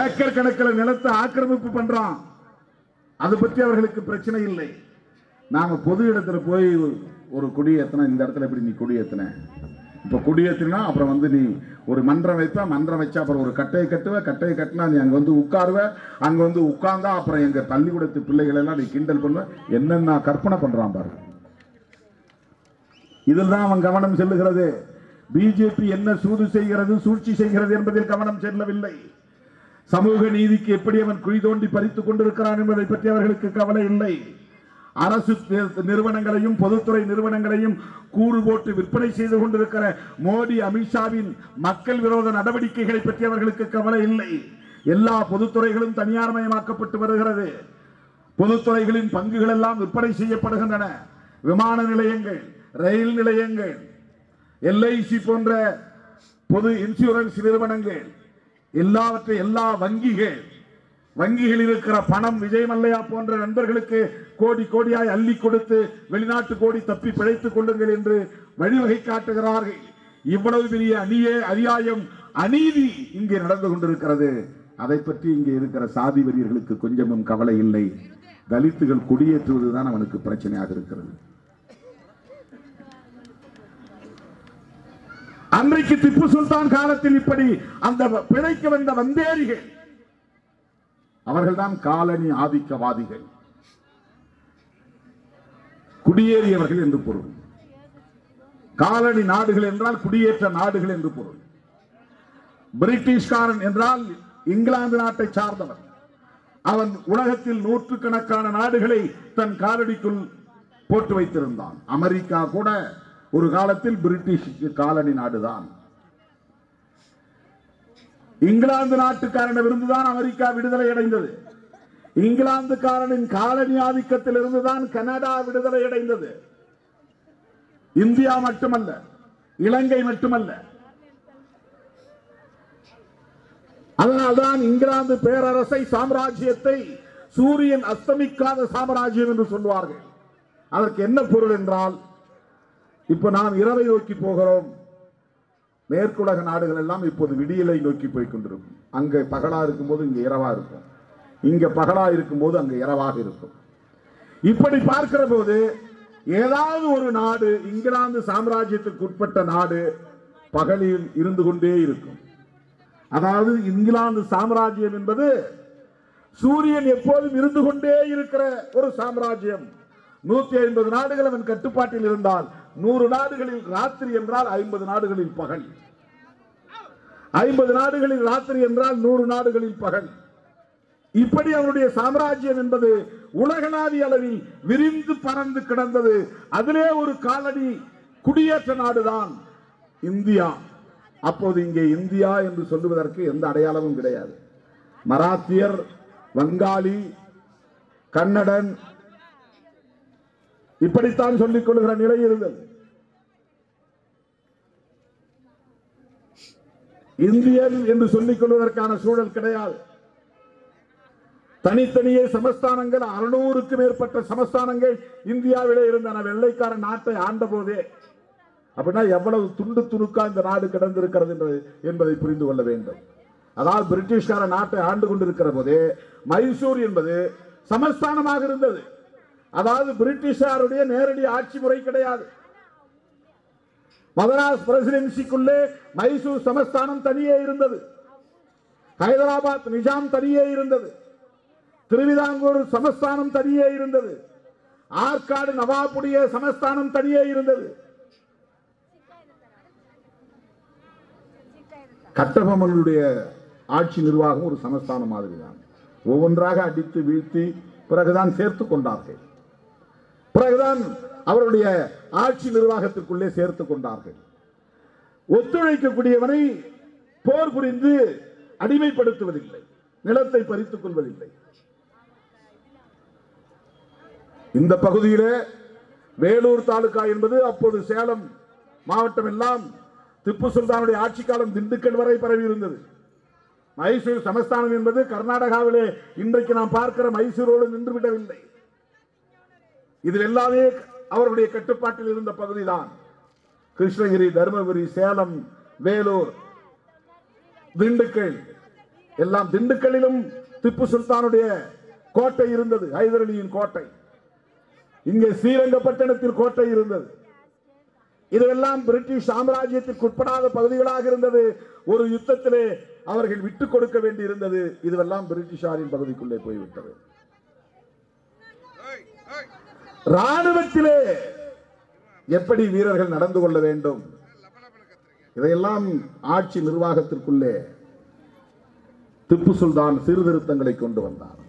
S1: ஏக்கர் கணக்கில் நிலத்தை ஆக்கிரமிப்பு பண்றான், அது பற்றி அவர்களுக்கு பிரச்சனை இல்லை. நாம பொது இடத்துல போய் ஒரு கொடியேற்றினா, இந்த இடத்துல எப்படி நீ கொடியேற்றின, இப்ப கொடியேற்றினா அப்புறம் வந்து நீ ஒரு மன்றம் வைப்ப, மன்றம் வச்சா அப்புறம் ஒரு கட்டையை கட்டுவ, கட்டையை கட்டினா நீ அங்க வந்து உட்காருவ, அங்க வந்து உட்கார்ந்தா அப்புறம் எங்க பள்ளிக்கூடத்து பிள்ளைகள் எல்லாம் நீ கிண்டல் பண்ணுவ, என்னென்ன கற்பனை பண்றான் பாரு. இதில் தான் அவன் கவனம் செல்லுகிறது. பிஜேபி என்ன சூது செய்கிறது, சூழ்ச்சி செய்கிறது என்பதில் கவனம் செல்லவில்லை. சமூக நீதிக்கு எப்படி அவன் குழி தோண்டி பறித்துக் கொண்டிருக்கிறான் என்பதை பற்றி அவர்களுக்கு கவலை இல்லை. அரசு நிறுவனங்களையும் பொதுத்துறை நிறுவனங்களையும் கூறு போட்டு விற்பனை செய்து கொண்டிருக்கிற மோடி அமித்ஷாவின் மக்கள் விரோத நடவடிக்கைகளை பற்றி அவர்களுக்கு கவலை இல்லை. எல்லா பொதுத்துறைகளும் தனியார்மயமாக்கப்பட்டு வருகிறது. பொதுத்துறைகளின் பங்குகள் எல்லாம் விற்பனை செய்யப்படுகின்றன. விமான நிலையங்கள், ரயில் நிலையங்கள், எல்ஐசி போன்ற பொது இன்சூரன்ஸ் நிறுவனங்கள், எல்லா வங்கிகளில் இருக்கிற பணம் விஜய் மல்லையா போன்ற நண்பர்களுக்கு கோடி கோடியாய் அள்ளி கொடுத்து வெளிநாட்டு கோடி தப்பி பிழைத்துக் கொள்ளுங்கள் என்று வழிவகை காட்டுகிறார்கள். இவ்வளவு பெரிய அநியாயம், அநீதி இங்கே நடந்து கொண்டிருக்கிறது. அதை பற்றி இங்கே இருக்கிற சாதி வெறியர்களுக்கு கொஞ்சமும் கவலை இல்லை. தலித்துகள் குடியேற்றுவதுதான் அவனுக்கு பிரச்சனையாக இருக்கிறது. அன்றைக்கு திப்பு சுல்தான் காலத்தில் இப்படி அந்த பிழைக்க வந்த வந்தேரிகள், அவர்கள்தான் காலனி ஆதிக்கவாதிகள், குடியேறியவர்கள் என்று பொருள். காலனி நாடுகள் என்றால் குடியேற்ற நாடுகள் என்று பொருள். பிரிட்டிஷ்காரன் என்றால் இங்கிலாந்து நாட்டை சார்ந்தவன். அவன் உலகத்தில் நூற்றுக்கணக்கான நாடுகளை தன் காலடிக்குள் போட்டு வைத்திருந்தான். அமெரிக்கா கூட ஒரு காலத்தில் பிரிட்டிஷ் காலனி நாடுதான். இங்கிலாந்து நாட்டுக்காரனிடம் இருந்துதான் அமெரிக்கா விடுதலை அடைந்தது. இங்கிலாந்துக்காரனின் காலனி ஆதிக்கத்தில் இருந்துதான் கனடா விடுதலை அடைந்தது. இந்தியா மட்டுமல்ல, இலங்கை மட்டுமல்ல. அதனால்தான் இங்கிலாந்து பேரரசை, சாம்ராஜ்யத்தை சூரியன் அஸ்தமிக்காத சாம்ராஜ்யம் என்று சொல்வார்கள். அதற்கு என்ன பொருள் என்றால், இப்ப நாம் இரவை நோக்கி போகிறோம். மேற்குலக நாடுகள் எல்லாம் இப்போது விடியலை நோக்கி போய் கொண்டிருக்கும். அங்க பகலா இருக்கும்போது இங்க இரவா இருக்கும், இங்க பகலா இருக்கும்போது அங்க இரவாக இருக்கும். இப்படி பார்க்கிற போது ஏதாவது ஒரு நாடு, இங்கிலாந்து சாம்ராஜ்யத்துக்கு உட்பட்ட நாடு, பகலில் இருந்து கொண்டே இருக்கும். அதாவது இங்கிலாந்து சாம்ராஜ்யம் என்பது சூரியன் எப்போதும் இருந்து கொண்டே இருக்கிற ஒரு சாம்ராஜ்யம். 150 நாடுகள் அவன் கட்டுப்பாட்டில் இருந்தால் 100 நாடுகளில் ராத்திரி என்றால் 50 நாடுகளில் பகல், 50 நாடுகளில் ராத்திரி என்றால் 100 நாடுகளில் பகல். இப்படி அவனுடைய சாம்ராஜ்யம் என்பது உலகளாவிய அளவில் விரிந்து பறந்து கிடந்தது. அதிலே ஒரு காலனி குடியேற்ற நாடுதான் இந்தியா. அப்போது இங்கே இந்தியா என்று சொல்லுவதற்கு எந்த அடையாளமும் கிடையாது. மராத்தியர், வங்காளி, கன்னடன் இப்படித்தான் சொல்லிக் கொள்கிற நிலை இருந்தது. இந்தியன் என்று சொல்லிக் கொள்வதற்கான சூழல் கிடையாது. தனித்தனியே சமஸ்தானங்கள், 600க்கு மேற்பட்ட சமஸ்தானங்கள் இந்தியாவிலே இருந்தன. வெள்ளைக்காரன் நாட்டை ஆண்ட போதே. அப்படின்னா எவ்வளவு துண்டு துணுக்கா இந்த நாடு கிடந்திருக்கிறது என்பதை புரிந்து கொள்ள வேண்டும். அதாவது பிரிட்டிஷ்கார நாட்டை ஆண்டு கொண்டிருக்கிற போதே மைசூர் என்பது சமஸ்தானமாக இருந்தது. அதாவது பிரிட்டிஷாருடைய நேரடி ஆட்சி முறை கிடையாது. மதராஸ் பிரசிடென்சிக்குள்ளே மைசூர் சமஸ்தானம் தனியே இருந்தது, ஹைதராபாத் நிஜாம் தனியே இருந்தது, திருவிதாங்கூர் சமஸ்தானம் தனியே இருந்தது, ஆற்காடு நவாபுடைய சமஸ்தானம் தனியே இருந்தது. கட்டபொம்மனுடைய ஆட்சி நிர்வாகம் ஒரு சமஸ்தானம் மாதிரி தான். ஒவ்வொன்றாக அடித்து வீழ்த்தி பிறகுதான் சேர்த்துக் கொண்டார்கள். பிறகுதான் அவருடைய ஆட்சி நிர்வாகத்திற்குள்ளே சேர்த்துக் கொண்டார்கள். ஒத்துழைக்கக்கூடியவனை போர் புரிந்து அடிமைப்படுத்துவதில்லை, நிலத்தை பறித்துக் கொள்வதில்லை. இந்த பகுதியிலே வேலூர் தாலுகா என்பது அப்போது சேலம் மாவட்டம் எல்லாம் திப்பு சுல்தானுடைய ஆட்சி காலம் திண்டுக்கல் வரை பரவி இருந்தது. மைசூர் சமஸ்தானம் என்பது கர்நாடகாவிலே இன்றைக்கு நாம் பார்க்கிற மைசூரோடு நின்றுவிடவில்லை. இது எல்லாமே அவருடைய கட்டுப்பாட்டில் இருந்த பகுதிதான். கிருஷ்ணகிரி, தருமபுரி, சேலம், வேலூர், திண்டுக்கல் எல்லாம். திண்டுக்கல்லிலும் திப்பு சுல்தானுடைய கோட்டை இருந்தது, ஹைதர் அலியின் கோட்டை. இங்கே ஸ்ரீரங்கப்பட்டணத்தில் கோட்டை இருந்தது. இதெல்லாம் பிரிட்டிஷ் சாம்ராஜ்யத்திற்கு உட்படாத பகுதிகளாக இருந்தது. ஒரு யுத்தத்திலே அவர்கள் விட்டுக் கொடுக்க வேண்டி இருந்தது. இதுவெல்லாம் பிரிட்டிஷாரின் பகுதிக்குள்ளே போய்விட்டது. ராணுவத்திலே எப்படி வீரர்கள் நடந்து கொள்ள வேண்டும், இதையெல்லாம் ஆட்சி நிர்வாகத்திற்குள்ளே திப்பு சுல்தான் சீர்திருத்தங்களை கொண்டு வந்தார்.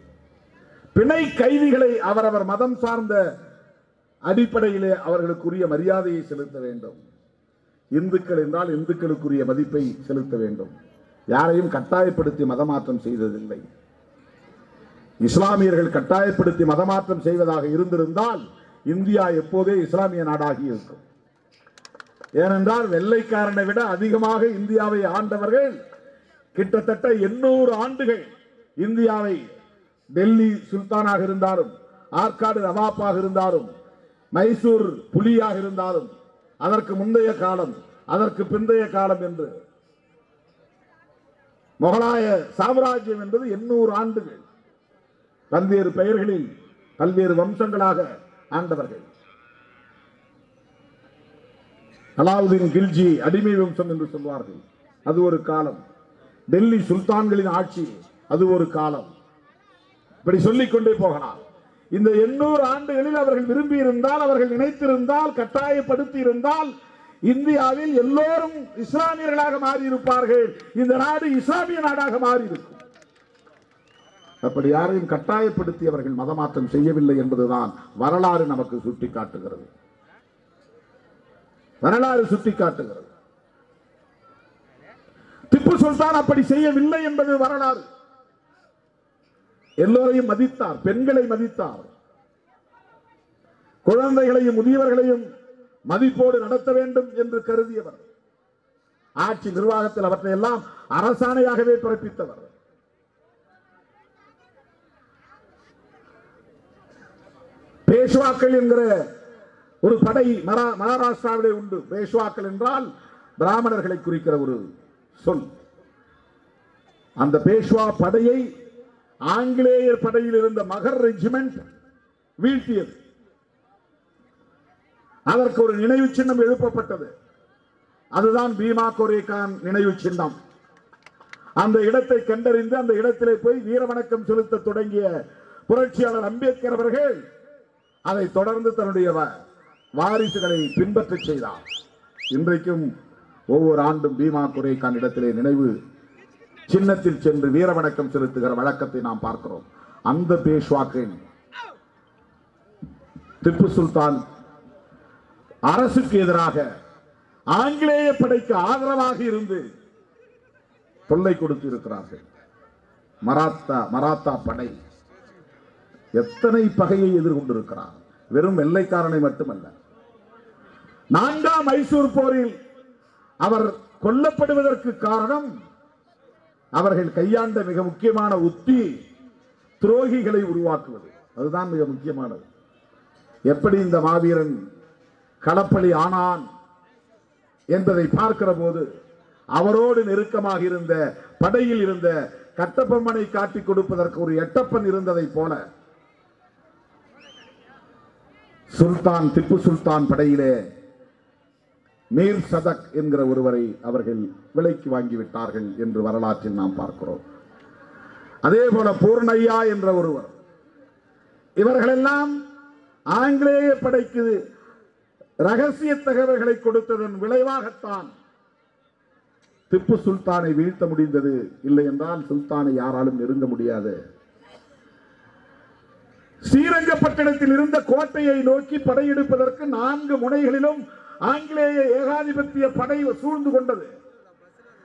S1: பிணை கைதிகளை அவரவர் மதம் சார்ந்த அடிப்படையிலே அவர்களுக்குரிய மரியாதையை செலுத்த வேண்டும். இந்துக்கள் என்றால் இந்துக்களுக்குரிய மதிப்பை செலுத்த வேண்டும். யாரையும் கட்டாயப்படுத்தி மதமாற்றம் செய்ததில்லை. இஸ்லாமியர்கள் கட்டாயப்படுத்தி மதமாற்றம் செய்வதாக இருந்திருந்தால் இந்தியா எப்போதே இஸ்லாமிய நாடாகி இருக்கும். ஏனென்றால் வெள்ளைக்காரனை விட அதிகமாக இந்தியாவை ஆண்டவர்கள் கிட்டத்தட்ட 800 ஆண்டுகள் இந்தியாவை, டெல்லி சுல்தானாக இருந்தாலும், ஆற்காடு நவாப்பாக இருந்தாலும், மைசூர் புலியாக இருந்தாலும், அதற்கு முந்தைய காலம், அதற்கு பிந்தைய காலம் என்று முகலாய சாம்ராஜ்யம் என்பது 800 ஆண்டுகள் பல்வேறு பெயர்களில் பல்வேறு வம்சங்களாக ஆண்டவர்கள். அலாவுதீன் கில்ஜி அடிமை வம்சம் என்று சொல்வார்கள், அது ஒரு காலம். டெல்லி சுல்தான்களின் ஆட்சி, அது ஒரு காலம். இப்படி சொல்லிக்கொண்டே போகலாம். இந்த 800 ஆண்டுகளில் அவர்கள் விரும்பி இருந்தால், அவர்கள் நினைத்திருந்தால், கட்டாயப்படுத்தி இருந்தால் இந்தியாவில் எல்லோரும் இஸ்லாமியர்களாக மாறியிருப்பார்கள். இந்த நாடு இஸ்லாமிய நாடாக மாறியிருக்கும். அப்படி யாரையும் கட்டாயப்படுத்தி அவர்கள் மதமாற்றம் செய்யவில்லை என்பதுதான் வரலாறு நமக்கு சுட்டிக்காட்டுகிறது. வரலாறு சுட்டிக்காட்டுகிறது. திப்பு சுல்தான் அப்படி செய்யவில்லை என்பது வரலாறு. எல்லோரையும் மதித்தார், பெண்களை மதித்தார், குழந்தைகளையும் முதியவர்களையும் மதிப்போடு நடத்த வேண்டும் என்று கருதியவர். ஆட்சி நிர்வாகத்தில் அவற்றை எல்லாம் அரசாணையாகவே பிறப்பித்தவர். பேஷ்வாக்கள் என்கிற ஒரு படை மகாராஷ்டிராவிலே உண்டு. பேஷ்வாக்கள் என்றால் பிராமணர்களை குறிக்கிற ஒரு சொல். அந்த பேஷ்வா படையை ஆங்கிலேயர் படையில் இருந்த மகர் ரெஜிமெண்ட் வீழ்த்தியது. அதற்கு ஒரு நினைவு சின்னம் எழுப்பப்பட்டது. அதுதான் பீமா கோரேகான் நினைவு சின்னம். அந்த இடத்தை கண்டறிந்து அந்த இடத்திலே போய் வீரவணக்கம் செலுத்த தொடங்கிய புரட்சியாளர் அம்பேத்கர் அவர்கள் அதை தொடர்ந்து தன்னுடைய வாரிசுகளை பின்பற்ற செய்தார். இன்றைக்கும் ஒவ்வொரு ஆண்டும் பீமா கோரேகான் இடத்திலே நினைவு சின்னத்தில் சென்று வீரவணக்கம் செலுத்துகிற வழக்கத்தை நாம் பார்க்கிறோம். அந்த பேஷ்வாக்கள் திப்பு சுல்தான் அரசுக்கு எதிராக ஆங்கிலேய படைக்கு ஆதரவாக இருந்து தொல்லை கொடுத்து இருக்கிறார்கள். மராத்தா படை எத்தனை பகையை எதிர்கொண்டிருக்கிறார். வெறும் வெள்ளைக்காரனை மட்டுமல்ல. 4ஆம் மைசூர் போரில் அவர் கொல்லப்படுவதற்கு காரணம் அவர்கள் கையாண்ட மிக முக்கியமான உத்தி துரோகிகளை உருவாக்குவது. அதுதான் மிக முக்கியமானது. எப்படி இந்த மாவீரன் களப்பலி ஆனான் என்பதை பார்க்கிற போது அவரோடு நெருக்கமாக இருந்த படையில் இருந்த கட்டபொம்மனை காட்டிக் கொடுப்பதற்கு ஒரு எட்டப்பன் இருந்ததை போல சுல்தான் திப்பு சுல்தான் படையிலே மீர் சதக் என்கிற ஒருவரை அவர்கள் விலைக்கு வாங்கிவிட்டார்கள் என்று வரலாற்றில் நாம் பார்க்கிறோம். அதே போல பூர்ணையா என்ற ஒருவர். இவர்களெல்லாம் ஆங்கிலேய படைக்கு ரகசிய தகவல்களை கொடுத்ததன் விளைவாகத்தான் திப்பு சுல்தானை வீழ்த்த முடிந்தது. இல்லை என்றால் சுல்தானை யாராலும் நெருங்க முடியாது. ஸ்ரீரங்கப்பட்டினத்தில் இருந்த கோட்டையை நோக்கி படையெடுப்பதற்கு 4 முனைகளிலும் ஆங்கிலேய ஏகாதிபத்திய படை சூழ்ந்து கொண்டது.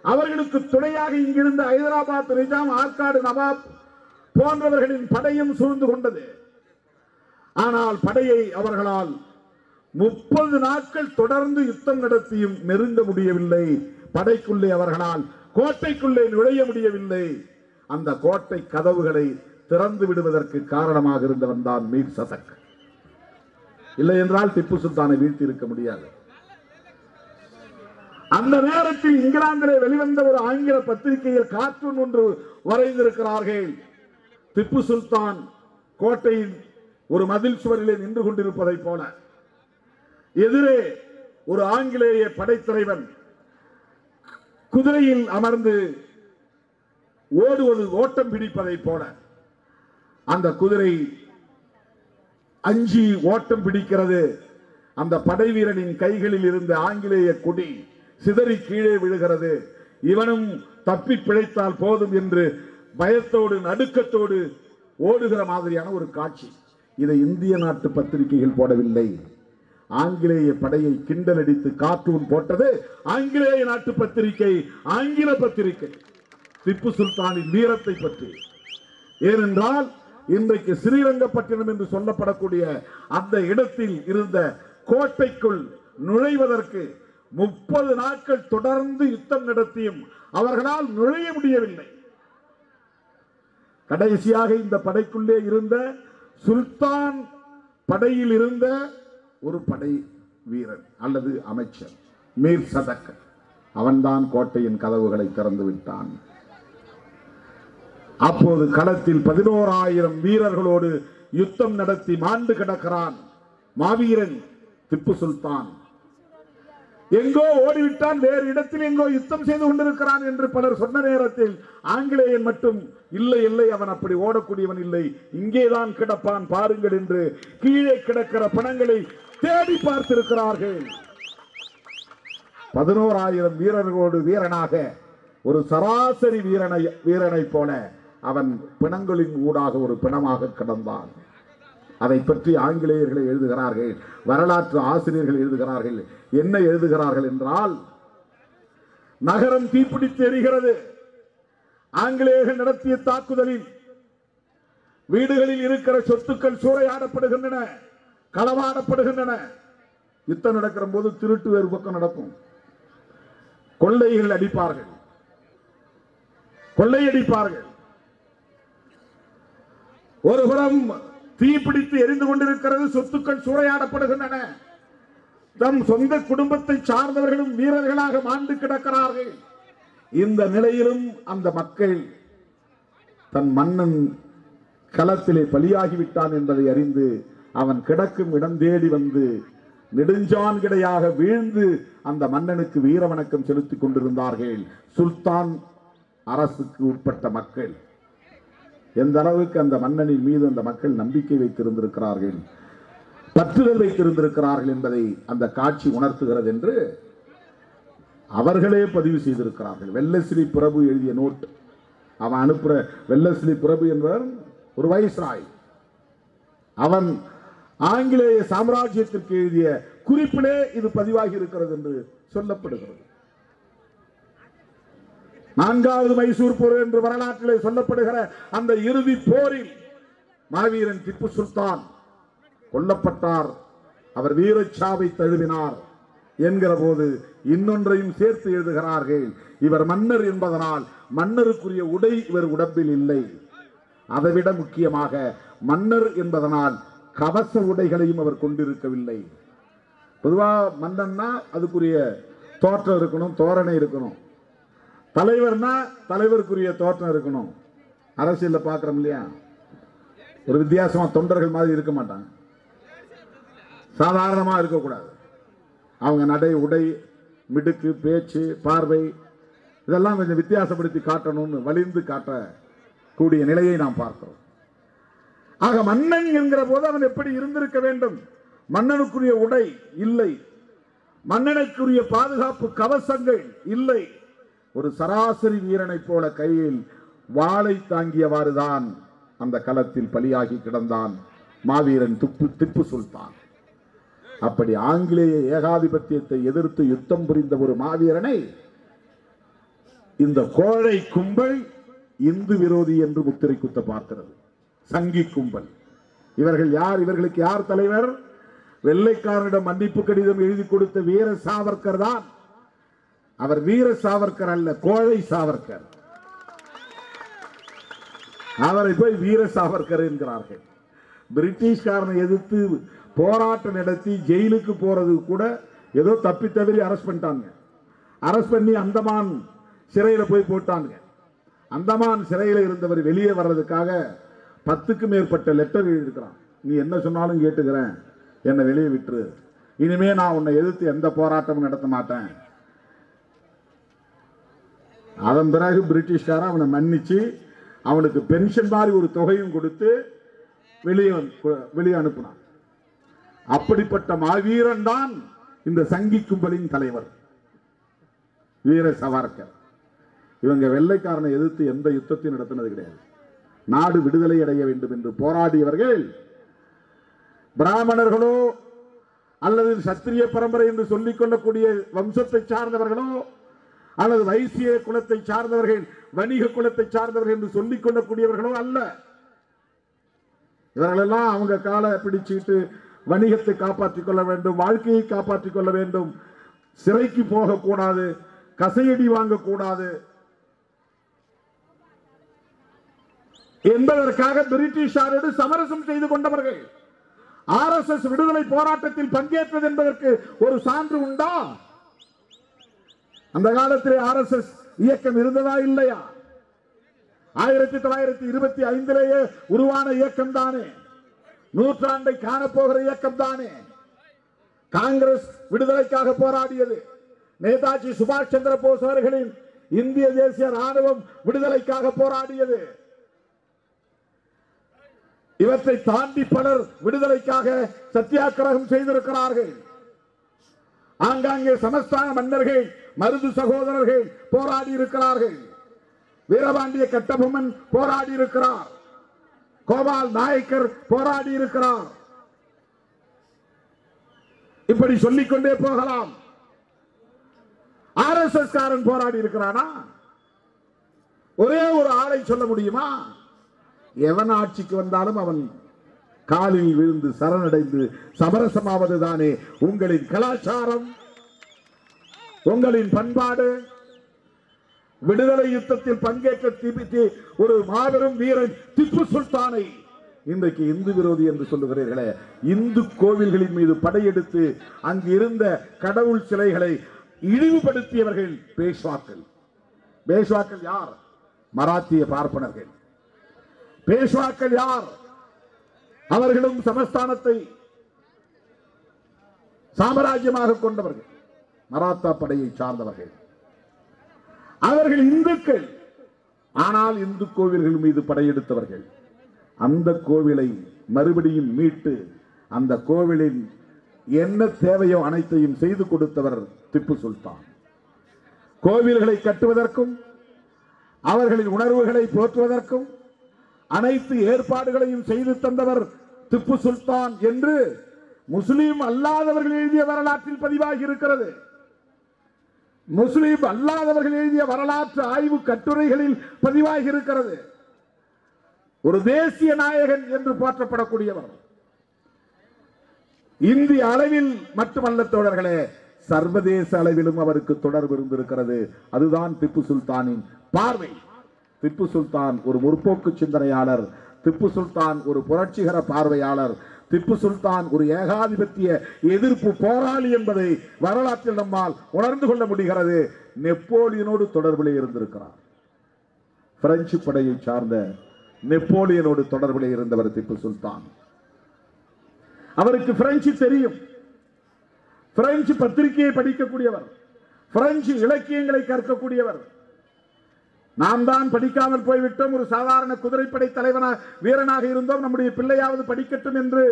S1: அவர்களுக்கு துணையாக இங்கிருந்த ஹைதராபாத் நிஜாம், ஆற்காடு நவாப் போன்றவர்களின் படையும் சூழ்ந்து கொண்டது. ஆனால் படையை அவர்களால் 30 நாட்கள் தொடர்ந்து யுத்தம் நடத்தியும் நெருங்க முடியவில்லை. படைக்குள்ளே அவர்களால் கோட்டைக்குள்ளே நுழைய முடியவில்லை. அந்த கோட்டை கதவுகளை திறந்து விடுவதற்கு காரணமாக இருந்தவன் தான் மீர் சதக். இல்லை என்றால் திப்பு சுல்தானை வீழ்த்தி இருக்க முடியாது. அந்த நேரத்தில் இங்கிலாந்திலே வெளிவந்த ஒரு ஆங்கில பத்திரிகையில் கார்ட்டூன் ஒன்று வரைந்திருக்கிறார்கள். திப்பு சுல்தான் கோட்டையின் ஒரு மதில் சுவரிலே நின்று கொண்டிருப்பதை போல எதிரே ஒரு ஆங்கிலேய படைத்தலைவன் குதிரையில் அமர்ந்து ஓடுவது, ஓட்டம் பிடிப்பதை போல அந்த குதிரை அஞ்சி ஓட்டம் பிடிக்கிறது. அந்த படை வீரனின் கைகளில் இருந்த ஆங்கிலேய கொடி சிதறி கீழே விழுகிறது. இவனும் தப்பி பிழைத்தால் போதும் என்று பயத்தோடு நடுக்கத்தோடு ஓடுகிற மாதிரியான ஒரு காட்சி. இதை இந்திய நாட்டு பத்திரிகைகள் போடவில்லை. ஆங்கிலேய படையை கிண்டல் அடித்து கார்ட்டூன் போட்டது ஆங்கிலேய நாட்டு பத்திரிகை, ஆங்கில பத்திரிகை, திப்பு சுல்தானின் வீரத்தை பற்றி. ஏனென்றால் இன்றைக்கு ஸ்ரீரங்கப்பட்டினம் என்று சொல்லப்படக்கூடிய அந்த இடத்தில் இருந்த கோட்டைக்குள் நுழைவதற்கு 30 நாட்கள் தொடர்ந்து யுத்தம் நடத்தியும் அவர்களால் நுழைய முடியவில்லை. கடைசியாக இந்த படைக்குள்ளே இருந்த சுல்தான் படையில் இருந்த ஒரு படை வீரன் அல்லது அமைச்சர் மீர் சதக், அவன்தான் கோட்டையின் கதவுகளை திறந்து விட்டான். அப்போது களத்தில் 11,000 வீரர்களோடு யுத்தம் நடத்தி மாண்டு கிடக்கிறான் மாவீரன் திப்பு சுல்தான். எங்கோ ஓடிவிட்டான், வேறு இடத்தில் எங்கோ யுத்தம் செய்து கொண்டிருக்கிறான் என்று பலர் சொன்ன நேரத்தில் ஆங்கிலேயன் மட்டும் இல்லை இல்லை, அவன் அப்படி ஓடக்கூடியவன் இல்லை, இங்கேதான் கிடப்பான் பாருங்கள் என்று கீழே கிடக்கிற பணங்களை தேடி பார்த்திருக்கிறார்கள். 11,000 வீரர்களோடு வீரனாக ஒரு சராசரி வீரனை போல அவன் பிணங்களின் ஊடாக ஒரு பிணமாக கிடந்தான். அதை பற்றி ஆங்கிலேயர்கள் எழுதுகிறார்கள், வரலாற்று ஆசிரியர்கள் எழுதுகிறார்கள். என்ன எழுதுகிறார்கள் என்றால், நகரம் தீப்பிடித்து எரிகிறது. ஆங்கிலேயர்கள் நடத்திய தாக்குதலில் வீடுகளில் இருக்கிற சொத்துக்கள் சூறையாடப்படுகின்றன, களவாடப்படுகின்றன. யுத்தம் நடக்கிற போது திருட்டு வேறு பக்கம் நடக்கும், கொள்ளைகள் அடிப்பார்கள், கொள்ளையடிப்பார்கள். ஒருபுறம் தீப்பிடித்து எரிந்து கொண்டிருக்கிறது, சொத்துக்கள் சூறையாடப்படுகின்றன. தம் சொந்த குடும்பத்தை சார்ந்தவர்களும் வீரர்களாக மாண்டு கிடக்கிறார்கள். இந்த நிலையிலும் அந்த மக்கள் தன் மன்னன் களத்திலே பலியாகிவிட்டான் என்பதை அறிந்து அவன் கிடக்கும் இடம் தேடி வந்து நெடுஞ்சான் கிடையாக வீழ்ந்து அந்த மன்னனுக்கு வீர வணக்கம் செலுத்திக் கொண்டிருந்தார்கள். சுல்தான் அரசுக்கு உட்பட்ட மக்கள் எந்த அளவுக்கு அந்த மன்னனின் மீது அந்த மக்கள் நம்பிக்கை வைத்திருந்திருக்கிறார்கள், பற்றுதல் வைத்திருந்திருக்கிறார்கள் என்பதை அந்த காட்சி உணர்த்துகிறது என்று அவர்களே பதிவு செய்திருக்கிறார்கள். வெல்லஸ்லி பிரபு எழுதிய நோட், அவன் அனுப்புற வெல்லஸ்லி பிரபு என்பவர் ஒரு வைஸ்ராய், அவன் ஆங்கிலேய சாம்ராஜ்யத்திற்கு எழுதிய குறிப்பிலே இது பதிவாகி இருக்கிறது என்று சொல்லப்படுகிறது. 4வது மைசூர் போர் என்று வரலாற்றிலே சொல்லப்படுகிற அந்த இறுதி போரில் மாவீரன் திப்பு சுல்தான் கொல்லப்பட்டார். அவர் வீரச்சாவை தழுவினார் என்கிற போது இன்னொன்றையும் சேர்த்து எழுதுகிறார்கள். இவர் மன்னர் என்பதனால் மன்னருக்குரிய உடை இவர் உடம்பில் இல்லை. அதைவிட முக்கியமாக மன்னர் என்பதனால் கவச உடைகளையும் அவர் கொண்டிருக்கவில்லை. பொதுவாக மன்னன்னா அதுக்குரிய தோற்றம் இருக்கணும், தோரணை இருக்கணும். தலைவர்னா தலைவருக்குரிய தோற்றம் இருக்கணும். அரசியலில் பார்க்குறோம் இல்லையா, ஒரு வித்தியாசமா தொண்டர்கள் மாதிரி இருக்க மாட்டாங்க, சாதாரணமாக இருக்கக்கூடாது. அவங்க நடை உடை மிடுக்கு, பேச்சு, பார்வை இதெல்லாம் கொஞ்சம் வித்தியாசப்படுத்தி காட்டணும்னு வலிந்து காட்டக்கூடிய நிலையை நாம் பார்க்கிறோம். ஆக மன்னன் என்கிற போது அவன் எப்படி இருந்திருக்க வேண்டும்? மன்னனுக்குரிய உடை இல்லை, மன்னனுக்குரிய பாதுகாப்பு கவசங்கள் இல்லை. ஒரு சராசரி வீரனை போல கையில் வாளை தாங்கியவாறுதான் அந்த களத்தில் பலியாகி கிடந்தான் மாவீரன் திப்பு சுல்தான். அப்படி ஆங்கிலேய ஏகாதிபத்தியத்தை எதிர்த்து யுத்தம் புரிந்த ஒரு மாவீரனை இந்த கோழை கும்பல் இந்து விரோதி என்று முத்திரை குத்த பார்க்கிறது. சங்கி கும்பல். இவர்கள் யார்? இவர்களுக்கு யார் தலைவர்? வெள்ளைக்காரனிடம் மன்னிப்பு கடிதம் எழுதி கொடுத்த வீர சாவர்கர் தான். அவர் வீர சாவர்கர் அல்ல, கோழை சாவர்கர். அவரை போய் வீர சாவர்கர் என்கிறார்கள். பிரிட்டிஷ்காரனை எதிர்த்து போராட்டம் நடத்தி ஜெயிலுக்கு போறது கூட ஏதோ தப்பி தவறி அரெஸ்ட் பண்ணிட்டாங்க. அரெஸ்ட் பண்ணி அந்தமான் சிறையில் போய் போட்டாங்க. அந்தமான் சிறையில் இருந்தவர் வெளியே வர்றதுக்காக 10க்கும் மேற்பட்ட லெட்டர் எழுதியிருக்கிறான். நீ என்ன சொன்னாலும் கேட்டுக்கிறேன், என்னை வெளியே விட்டுரு, இனிமே நான் உன்னை எதிர்த்து எந்த போராட்டமும் நடத்த மாட்டேன். அதன் பிறகு பிரிட்டிஷ்காரன் அவனை மன்னிச்சு அவனுக்கு பென்ஷன் மாதிரி ஒரு தொகையும் கொடுத்து வெளியே அனுப்பினான். அப்படிப்பட்ட மாவீரன் தான் இந்த சங்கி கும்பலின் தலைவர் வீர சாவர்கர். இவங்க வெள்ளைக்காரனை எதிர்த்து எந்த யுத்தத்தையும் நடத்தினது கிடையாது. நாடு விடுதலை அடைய வேண்டும் என்று போராடியவர்கள் பிராமணர்களோ அல்லது சத்திரிய பரம்பரை என்று சொல்லிக் கொள்ளக்கூடிய வம்சத்தை சார்ந்தவர்களோ அல்லது வைசிய குலத்தை சார்ந்தவர்கள், வணிக குலத்தை சார்ந்தவர்கள் என்று சொல்லிக் கொள்ளக்கூடியவர்களோ அல்ல. இவர்களெல்லாம் அவங்க காலை பிடிச்சிட்டு வணிகத்தை காப்பாற்றிக் கொள்ள வேண்டும், வாழ்க்கையை காப்பாற்றிக் கொள்ள வேண்டும், சிறைக்கு போகக்கூடாது, கசையடி வாங்கக்கூடாது என்பதற்காக பிரிட்டிஷாரோடு சமரசம் செய்து கொண்டவர்கள். RSS விடுதலை போராட்டத்தில் பங்கேற்றது என்பதற்கு ஒரு சான்று உண்டா? அந்த காலத்திலே RSS இயக்கம் இருந்ததா இல்லையா? 1925 உருவான இயக்கம் தானே, நூற்றாண்டை காணப்போகிற இயக்கம் தானே. காங்கிரஸ் விடுதலைக்காக போராடியது. நேதாஜி சுபாஷ் சந்திர போஸ் அவர்களின் இந்திய தேசிய ராணுவம் விடுதலைக்காக போராடியது. இவற்றை தாண்டி பலர் விடுதலைக்காக சத்தியாகிரகம் செய்திருக்கிறார்கள். ஆங்காங்கே சமஸ்தான மன்னர்கள், மருது சகோதரர்கள் போராடி இருக்கிறார்கள். வீரபாண்டிய கட்டபொம்மன் போராடி இருக்கிறார். கோபால் நாயக்கர் போராடி இருக்கிறார். இப்படி சொல்லிக்கொண்டே போகலாம். RSS காரன் போராடி இருக்கிறானா? ஒரே ஒரு ஆளை சொல்ல முடியுமா? எவன் ஆட்சிக்கு வந்தாலும் அவன் காலில் விழுந்து சரணடைந்து சமரசமாவது தானே உங்களின் கலாச்சாரம், உங்களின் பண்பாடு. விடுதலை யுத்தத்தில் பங்கேற்ற ஒரு மாபெரும் வீரன் திப்பு சுல்தானை இன்றைக்கு இந்து விரோதி என்று சொல்லுகிறீர்களே. இந்து கோவில்களின் மீது படையெடுத்து அங்கு இருந்த கடவுள் சிலைகளை இழிவுபடுத்தியவர்கள் பேஷ்வாக்கள். பேஷ்வாக்கள் யார்? மராத்திய பார்ப்பனர்கள். பேஷ்வாக்கள் யார்? அவர்களும் சமஸ்தானத்தை சாம்ராஜ்யமாக கொண்டவர்கள், மராத்தா படையை சார்ந்தவர்கள். அவர்கள் இந்துக்கள், ஆனால் இந்து கோவில்கள் மீது படையெடுத்தவர்கள். அந்த கோவிலை மறுபடியும் மீட்டு அந்த கோவிலின் என்ன தேவையோ அனைத்தையும் செய்து கொடுத்தவர் திப்பு சுல்தான். கோவில்களை கட்டுவதற்கும் அவர்களின் உணர்வுகளை போற்றுவதற்கும் அனைத்து ஏற்பாடுகளையும் செய்து தந்தவர் திப்பு சுல்தான் என்று முஸ்லிம் அல்லாதவர்கள் எழுதிய வரலாற்றில் பதிவாகி இருக்கிறது. முஸ்லிம் அல்லாதவர்கள் எழுதிய வரலாற்று ஆய்வு கட்டுரைகளில் பதிவாகி இருக்கிறது. ஒரு தேசிய நாயகன் என்று போற்றப்படக்கூடியவர். இந்திய அளவில் மட்டுமல்ல தோழர்களே, சர்வதேச அளவிலும் அவருக்கு தொடர்பு இருந்திருக்கிறது. அதுதான் திப்பு சுல்தானின் பார்வை. திப்பு சுல்தான் ஒரு முற்போக்கு சிந்தனையாளர், திப்பு சுல்தான் ஒரு புரட்சிகர பார்வையாளர், திப்பு சுல்தான் ஒரு ஏகாதிபத்திய எதிர்ப்பு போராளி என்பதை வரலாற்றில் நம்மால் உணர்ந்து கொள்ள முடிகிறது. நெப்போலியனோடு தொடர்பில் இருந்திருக்கிறார். பிரெஞ்சு படையை சார்ந்த நெப்போலியனோடு தொடர்பில் இருந்தவர் திப்பு சுல்தான். அவருக்கு பிரெஞ்சு தெரியும். பிரெஞ்சு பத்திரிகையை படிக்கக்கூடியவர். பிரெஞ்சு இலக்கியங்களை கற்கக்கூடியவர். நாம் தான் படிக்காமல் போய்விட்டோம், ஒரு சாதாரண குதிரைப்படை தலைவனாக வீரனாக இருந்தோம், நம்முடைய பிள்ளையாவது படிக்கட்டும் என்று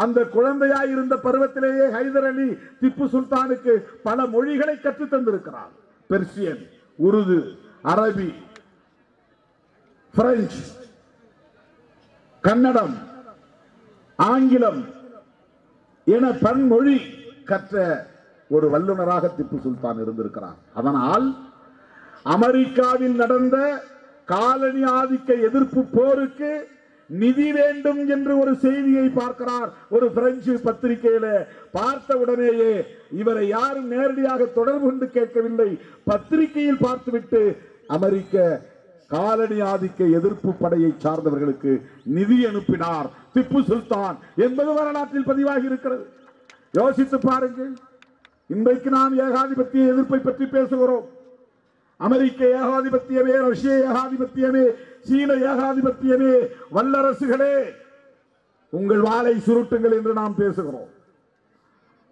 S1: அந்த குழந்தையாய் இருந்த பருவத்திலேயே ஹைதர் அலி திப்பு சுல்தானுக்கு பல மொழிகளை கற்றுத் தந்திருக்கிறார். பெர்சியன், உருது, அரபி, பிரெஞ்சு, கன்னடம், ஆங்கிலம் என பன்மொழி கற்ற ஒரு வல்லுநராக திப்பு சுல்தான் இருந்திருக்கிறார். அதனால் அமெரிக்காவில் நடந்த காலனி ஆதிக்க எதிர்ப்பு போருக்கு நிதி வேண்டும் என்று ஒரு செய்தியை பார்க்கிறார். ஒரு பிரெஞ்சு பத்திரிகையில பார்த்த உடனேயே இவரை யாரும் நேரடியாக தொடர்பு கொண்டு கேட்கவில்லை, பத்திரிகையில் பார்த்துவிட்டு அமெரிக்க காலனி ஆதிக்க எதிர்ப்பு படையை சார்ந்தவர்களுக்கு நிதி அனுப்பினார் திப்பு சுல்தான் என்பது வரலாற்றில் பதிவாகி இருக்கிறது. யோசித்து பாருங்கள். இன்றைக்கு நாம் ஏகாதிபத்திய எதிர்ப்பை பற்றி பேசுகிறோம். அமெரிக்க ஏகாதிபத்தியமே, ரஷ்ய ஏகாதிபத்தியமே, சீன ஏகாதிபத்தியமே, வல்லரசுகளே உங்கள் வாளை சுருட்டுங்கள் என்று நாம் பேசுகிறோம்.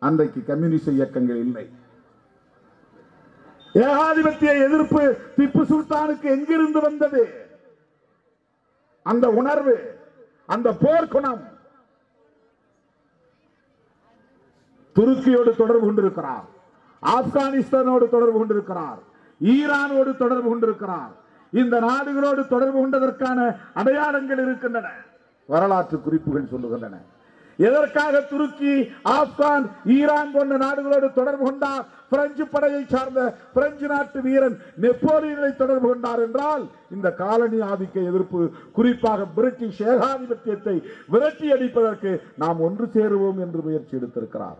S1: அன்றைக்கு கம்யூனிஸ்ட் இயக்கங்கள் இல்லை. ஏகாதிபத்திய எதிர்ப்பு திப்பு சுல்தானுக்கு எங்கிருந்து வந்தது? அந்த உணர்வு, அந்த போர்க்குணம். துருக்கியோடு தொடர்பு கொண்டிருக்கிறார், ஆப்கானிஸ்தானோடு தொடர்பு கொண்டிருக்கிறார், ஈரானோடு தொடர்பு கொண்டிருக்கிறார். இந்த நாடுகளோடு தொடர்பு கொண்டதற்கான அடையாளங்கள் இருக்கின்றன, வரலாற்று குறிப்புகள் சொல்லுகின்றன. எதற்காக துருக்கி, ஆப்கான், ஈரான் போன்ற நாடுகளோடு தொடர்பு கொண்டார்? பிரெஞ்சு படையை சார்ந்த பிரெஞ்சு நாட்டு வீரன் நெப்போலியனை தொடர்பு கொண்டார் என்றால் இந்த காலனி ஆதிக்க எதிர்ப்பு, குறிப்பாக பிரிட்டிஷ் ஏகாதிபத்தியத்தை விரட்டி அடிப்பதற்கு நாம் ஒன்று சேருவோம் என்று முயற்சி எடுத்திருக்கிறார்.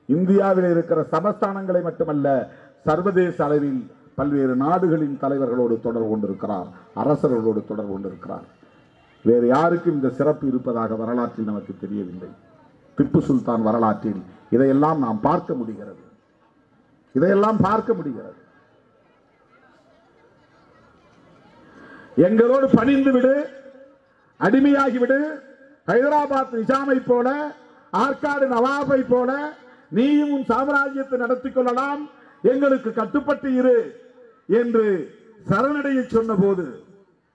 S1: இந்தியாவில் இருக்கிற சமஸ்தானங்களை மட்டுமல்ல, சர்வதேச அளவில் பல்வேறு நாடுகளின் தலைவர்களோடு தொடர்பு கொண்டிருக்கிறார், அரசர்களோடு தொடர்பு கொண்டிருக்கிறார். வேறு யாருக்கும் இந்த சிறப்பு இருப்பதாக வரலாற்றில் நமக்கு தெரியவில்லை. திப்பு சுல்தான் வரலாற்றில் இதையெல்லாம் நாம் பார்க்க முடிகிறது, இதையெல்லாம் பார்க்க முடிகிறது. எங்களோடு பணிந்து விடு, அடிமையாகிவிடு, ஹைதராபாத் நிஜாமை போல, ஆற்காடு நவாபை போல நீயும் உன் சாம்ராஜ்யத்தை நடத்திக் கொள்ளலாம், எங்களுக்கு கட்டுப்பட்டு இரு என்று சரணடைய சொன்ன போது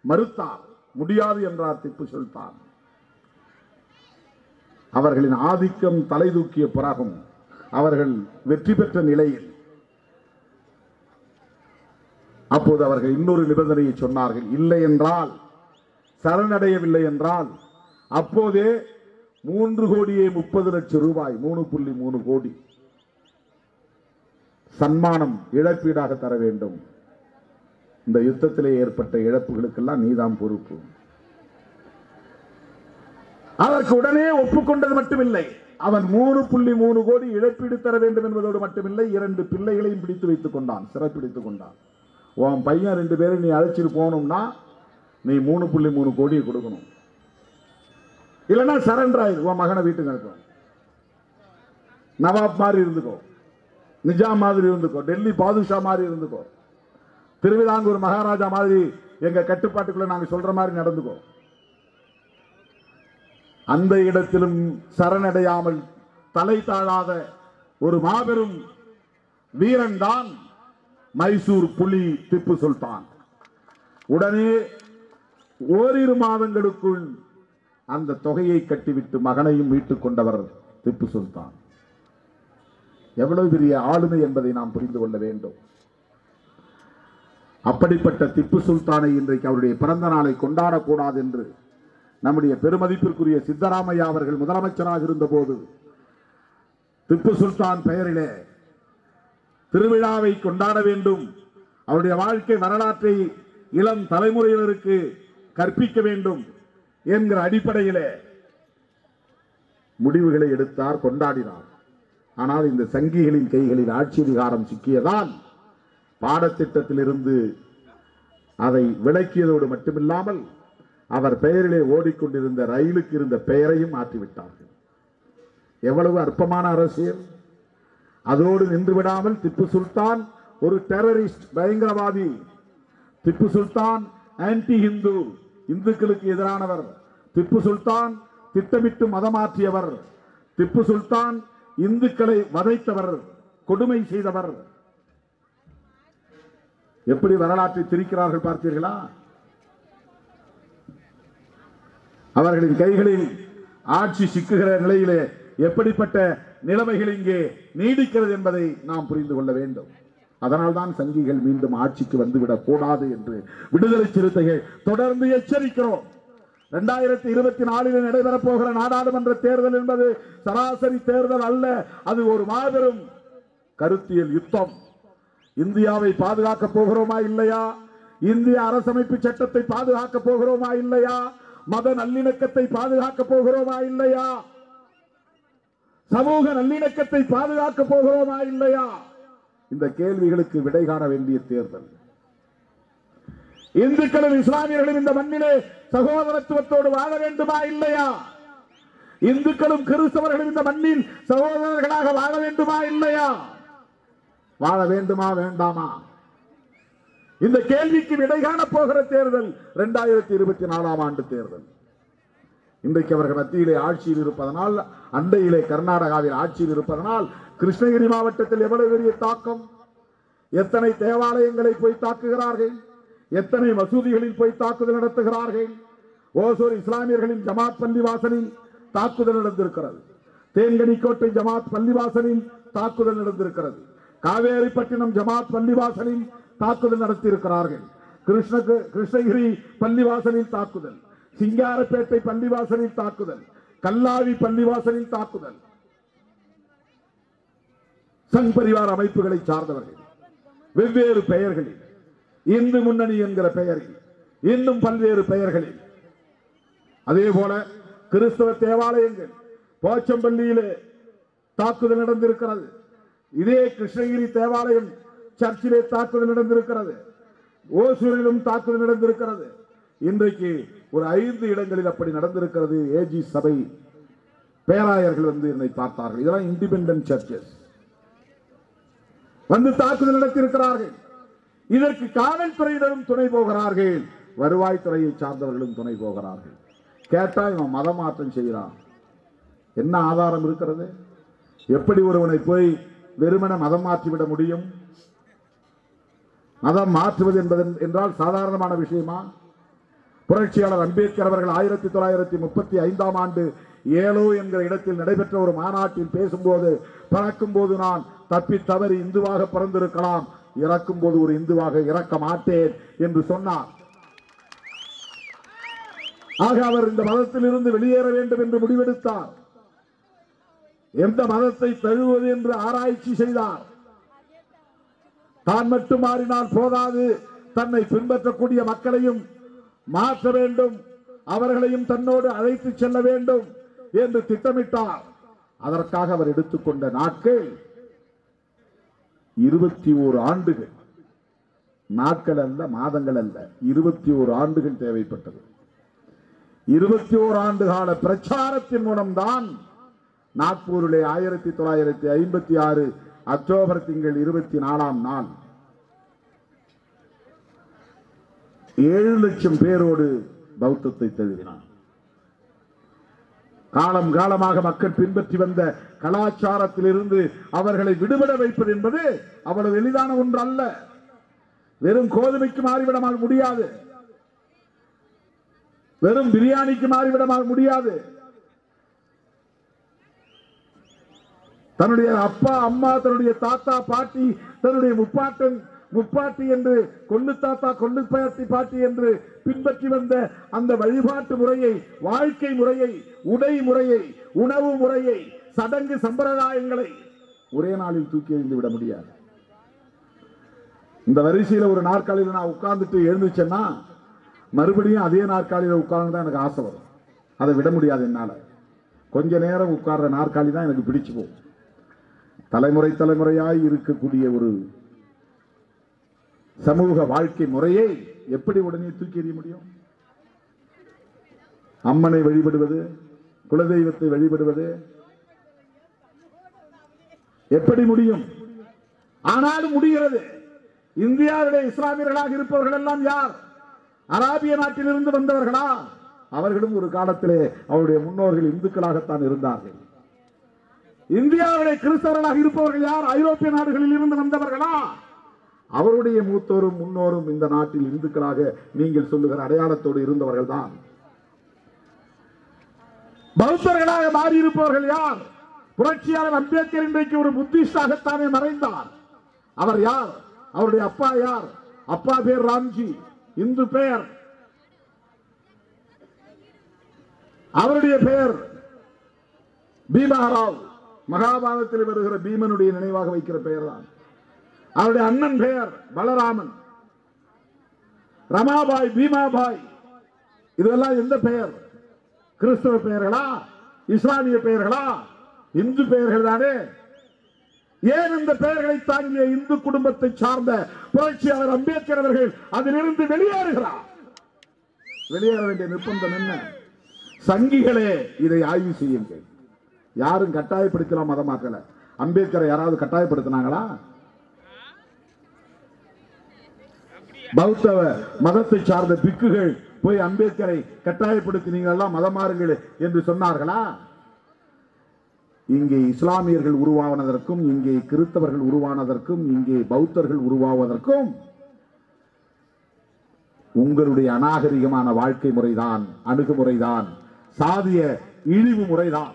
S1: மறுத்தார். முடியாது என்றார் திப்பு சுல்தான். அவர்களின் ஆதிக்கம் தலை தூக்கிய பிறகும் அவர்கள் வெற்றி பெற்ற நிலையில் அப்போது அவர்கள் இன்னொரு நிபந்தனையை சொன்னார்கள். இல்லை என்றால், சரணடையவில்லை என்றால் அப்போதே 3,30,00,000 ரூபாய், 3.3 கோடி சன்மானம் இழப்பீடாக தர வேண்டும். இந்த யுத்தத்திலே ஏற்பட்ட இழப்புகளுக்கெல்லாம் நீதான் பொறுப்பு. அதற்கு உடனே ஒப்புக்கொண்டது மட்டுமில்லை, அவன் 3.3 கோடி இழப்பீடு தர வேண்டும் என்பதோடு மட்டுமில்லை, 2 பிள்ளைகளையும் பிடித்து வைத்துக் கொண்டான், சிறப்பிடித்துக் கொண்டான். உன் பையன் 2 பேரை நீ அழைச்சிட்டு போகணும்னா நீ 3.3 கோடியை கொடுக்கணும், இல்லைன்னா சரண்டர் ஆயிரு, உன் மகனை வீட்டுக்கு அனுப்பும். நவாப் மாதிரி இருந்துக்கோ, நிஜாம் மாதிரி இருந்துக்கோ, டெல்லி பாதுஷா மாதிரி இருந்துக்கோ, திருவிதாங்கூர் மகாராஜா மாதிரி எங்க கட்டுப்பாட்டுக்குள்ள நாங்க சொல்ற மாதிரி நடந்துக்கோ. அந்த இடத்திலும் சரணடையாமல் தலை தாழாத ஒரு மாபெரும் வீரன் தான் மைசூர் புலி திப்பு சுல்தான். உடனே ஓரிரு மாதங்களுக்குள் அந்த தொகையை கட்டிவிட்டு மகனையும் மீட்டுக் கொண்டவர் திப்பு சுல்தான். எவ்வளவு பெரிய ஆளுமை என்பதை நாம் புரிந்து கொள்ள வேண்டும். அப்படிப்பட்ட திப்பு சுல்தானை இன்றைக்கு அவருடைய பிறந்த நாளை கொண்டாடக்கூடாது என்று நம்முடைய பெருமதிப்பிற்குரிய சித்தராமையா அவர்கள் முதலமைச்சராக இருந்த போது திப்பு சுல்தான் பெயரிலே திருவிழாவை கொண்டாட வேண்டும், அவருடைய வாழ்க்கை வரலாற்றை இளம் தலைமுறையினருக்கு கற்பிக்க வேண்டும் என்கிற அடிப்படையிலே முடிவுகளை எடுத்தார், கொண்டாடினார். ஆனால் இந்த சங்கிகளின் கைகளில் ஆட்சி அதிகாரம் சிக்கியதால் பாடத்திட்டத்திலிருந்து அதை விலக்கியதோடு மட்டுமில்லாமல் அவர் பெயரிலே ஓடிக்கொண்டிருந்த ரயிலுக்கு இருந்த பெயரையும் மாற்றிவிட்டார்கள். எவ்வளவு அற்பமான அரசியல்! அதோடு நின்று விடாமல் திப்பு சுல்தான் ஒரு டெரரிஸ்ட், பயங்கரவாதி. திப்பு சுல்தான் ஆன்டி ஹிந்து, இந்துக்களுக்கு எதிரானவர். திப்பு சுல்தான் திட்டமிட்டு மதமாற்றியவர். திப்பு சுல்தான் இந்துக்களை வதைத்தவர், கொடுமை செய்தவர். எப்படி வரலாற்றை திரிக்கிறார்கள் பார்த்தீர்களா? அவர்களின் கைகளில் ஆட்சி சிக்குகிற நிலையிலே எப்படிப்பட்ட நிலைமைகள் இங்கே நீடிக்கிறது என்பதை நாம் புரிந்து கொள்ள வேண்டும். அதனால்தான் சங்கிகள் மீண்டும் ஆட்சிக்கு வந்துவிடக் கூடாது என்று விடுதலை சிறுத்தைகள் தொடர்ந்து எச்சரிக்கிறோம். 2024 நடைபெறப் போகிற நாடாளுமன்ற தேர்தல் என்பது சராசரி தேர்தல் அல்ல, அது ஒரு மாபெரும் கருத்தியல் யுத்தம். இந்தியாவை பாதுகாக்க போகிறோமா இல்லையா? இந்திய அரசமைப்பு சட்டத்தை பாதுகாக்க போகிறோமா இல்லையா? மத நல்லிணக்கத்தை பாதுகாக்க போகிறோமா இல்லையா? சமூக நல்லிணக்கத்தை பாதுகாக்க போகிறோமா இல்லையா? இந்த கேள்விகளுக்கு விடை காண வேண்டிய தேர்தல். இந்துக்களும் இஸ்லாமியர்களும் இந்த மண்ணிலே சகோதரத்துவத்தோடு வாழ வேண்டுமா இல்லையா? இந்துக்களும் கிறிஸ்தவர்களும் இந்த மண்ணில் சகோதரர்களாக வாழ வேண்டுமா இல்லையா? வாழ வேண்டுமா வேண்டாமா? இந்த கேள்விக்கு விடை காண போகிற தேர்தல் 2024 ஆண்டு தேர்தல். இன்றைக்கு அவர்கள் மத்தியிலே ஆட்சியில் இருப்பதனால், அண்டையிலே கர்நாடகாவில் ஆட்சியில் இருப்பதனால் கிருஷ்ணகிரி மாவட்டத்தில் எவ்வளவு பெரிய தாக்கம்! எத்தனை தேவாலயங்களை போய் தாக்குகிறார்கள், எத்தனை மசூதிகளில் போய் தாக்குதல் நடத்துகிறார்கள். ஓசூர் இஸ்லாமியர்களின் ஜமாத் பள்ளிவாசலில் தாக்குதல் நடந்திருக்கிறது. தேன்கனிக்கோட்டை ஜமாத் பள்ளிவாசலில் தாக்குதல் நடந்திருக்கிறது. காவேரிப்பட்டினம் ஜமாத் பள்ளிவாசலில் தாக்குதல் நடத்தியிருக்கிறார்கள். கிருஷ்ணகிரி பள்ளிவாசலில் தாக்குதல், சிங்காரப்பேட்டை பள்ளிவாசலில் தாக்குதல், கல்லாவி பள்ளிவாசலில் தாக்குதல். சங் பரிவார அமைப்புகளை சார்ந்தவர்கள் வெவ்வேறு பெயர்களில், இந்து முன்னணி என்கிற பெயரில், இன்னும் பல்வேறு பெயர்களில். அதே போல கிறிஸ்தவ தேவாலயங்கள், போச்சம்பள்ளியிலே தாக்குதல் நடந்திருக்கிறது. இதே கிருஷ்ணகிரி தேவாலயம் சர்ச்சிலே தாக்குதல் நடந்திருக்கிறது. ஓசூரிலும் தாக்குதல் நடந்திருக்கிறது. இன்றைக்கு ஒரு 5 இடங்களில் அப்படி நடந்திருக்கிறது. ஏஜி சபை பேராயர்கள் வந்து என்னை பார்த்தார்கள். இதெல்லாம் இண்டிபெண்டன்ட் சர்ச்சஸ் வந்து தாக்குதல் நடத்தியிருக்கிறார்கள். இதற்கு காவல்துறையினரும் துணை போகிறார்கள், வருவாய்த்துறையை சார்ந்தவர்களும் துணை போகிறார்கள். கேட்டா இவன் மத மாற்றம் செய்கிறான். என்ன ஆதாரம் இருக்கிறது? எப்படி ஒருவனை போய் வெறுமன மதம் மாற்றிவிட முடியும்? மதம் மாற்றுவது என்றால் சாதாரணமான விஷயமா? புரட்சியாளர் அம்பேத்கர் அவர்கள் 1935 ஆண்டு ஏலோ என்கிற இடத்தில் நடைபெற்ற ஒரு மாநாட்டில் பேசும்போது, பறக்கும் போது நான் தப்பி தவறி இந்துவாக பிறந்திருக்கலாம், இறக்கும் போது ஒரு இந்துவாக இறக்க மாட்டேன் என்று சொன்னார். ஆக அவர் இந்த மதத்தில் இருந்து வெளியேற வேண்டும் என்று முடிவெடுத்தார். எந்த மதத்தை தழுவது என்று ஆராய்ச்சி செய்தார். தான் மட்டும் மாறினால் போதாது, தன்னை பின்பற்றக்கூடிய மக்களையும் மாற்ற வேண்டும், அவர்களையும் தன்னோடு அழைத்து செல்ல வேண்டும் என்று திட்டமிட்டார். அதற்காக அவர் எடுத்துக்கொண்ட நாட்கள் 21 ஆண்டுகள். நாட்கள் அல்ல, மாதங்கள் அல்ல, 21 ஆண்டுகள் தேவைப்பட்டது. 21 ஆண்டு கால பிரச்சாரத்தின் மூலம்தான் நாக்பூரிலே 1956 அக்டோபர் திங்கள் 24ஆம் நாள் 7 லட்சம் பேரோடு பௌத்தத்தை தழுவினார். காலம் காலமாக மக்கள் பின்பற்றி வந்த கலாச்சாரத்திலிருந்து அவர்களை விடுபட வைப்பது என்பது அவ்வளவு எளிதான ஒன்று அல்ல. வெறும் கோதுமைக்கு மாறிவிட முடியாது, வெறும் பிரியாணிக்கு மாறிவிட முடியாது. தன்னுடைய அப்பா அம்மா, தன்னுடைய தாத்தா பாட்டி, தன்னுடைய முப்பாட்டி என்று, கொள்ளு தாத்தா கொள்ளு பாட்டி என்று பின்பற்றி வந்த அந்த வழிபாட்டு முறையை, வாழ்க்கை முறையை, உடை முறையை, உணவு முறையை, சடங்கு சம்பிரதாயங்களை ஒரே நாளில் தூக்கி எறிந்து விட முடியாது. இந்த வரிசையில் ஒரு நாற்காலியில் நான் உட்கார்ந்துட்டு எழுந்துச்சேன்னா மறுபடியும் அதே நாற்காலியில் உட்கார்ந்து தான் எனக்கு ஆசை வரும். அதை விட முடியாது என்னால. கொஞ்ச நேரம் உட்கார்ற நாற்காலி தான் எனக்கு பிடிச்சு போகும். தலைமுறை தலைமுறையாய் இருக்கக்கூடிய ஒரு சமூக வாழ்க்கை முறையை எப்படி உடனே தூக்கி எறிய முடியும்? அம்மனை வழிபடுவது, குலதெய்வத்தை வழிபடுவது எப்படி முடியும்? ஆனாலும் முடிகிறது. இந்தியாவுடைய இஸ்லாமியர்களாக இருப்பவர்கள் எல்லாம் யார்? அராபிய நாட்டிலிருந்து வந்தவர்களா? அவர்களும் ஒரு காலத்திலே அவருடைய முன்னோர்கள் இந்துக்களாகத்தான் இருந்தார்கள். இந்தியாவுடைய கிறிஸ்தவர்களாக இருப்பவர்கள் யார்? ஐரோப்பிய நாடுகளில் இருந்து வந்தவர்களா? அவருடைய மூத்தோரும் முன்னோரும் இந்த நாட்டில் இந்துக்களாக நீங்கள் சொல்லுகிற அடையாளத்தோடு இருந்தவர்கள் தான். பௌத்தர்களாக மாறியிருப்பவர்கள் யார்? புரட்சியாளர் அம்பேத்கர் இன்றைக்கு ஒரு புத்திஸ்டாகத்தானே மறைந்தார். அவர் யார்? அவருடைய அப்பா யார்? அப்பா பேர் ராம்ஜி, இந்து பெயர். அவருடைய பெயர் பீமாராவ், மகாபாரதத்தில் வருகிற பீமனுடைய நினைவாக வைக்கிற பெயர் தான். அவருடைய அண்ணன் பெயர் பலராமன், ரமாபாய், பீமாபாய். இதெல்லாம் எந்த பெயர்? கிறிஸ்தவ பெயர்களா? இஸ்லாமிய பெயர்களா? இந்து பெயர்கள் தானே. ஏன் இந்த பெயர்களை தாங்கிய இந்து குடும்பத்தை சார்ந்த புரட்சியாளர் அம்பேத்கர் அவர்கள் அதிலிருந்து வெளியேறுகிறார்? வெளியேற வேண்டிய நிர்பந்தம் என்ன? சங்கிகளே, இதை ஆய்வு செய்யுங்கள். யாரும் கட்டாயப்படுத்தலாம் மதமாக்கல. அம்பேத்கரை யாராவது கட்டாயப்படுத்தினாங்களா? பௌத்த மதத்தை சார்ந்த பிக்குகள் போய் அம்பேத்கரை கட்டாயப்படுத்தினீங்களா மதம் மாறுங்கள் என்று சொன்னார்களா? இங்கே இஸ்லாமியர்கள் உருவானதற்கும், இங்கே கிறிஸ்தவர்கள் உருவானதற்கும், இங்கே பௌத்தர்கள் உருவாவதற்கும் உங்களுடைய அநாகரிகமான வாழ்க்கை முறைதான், அணுகுமுறைதான், சாதிய இழிவு முறைதான்.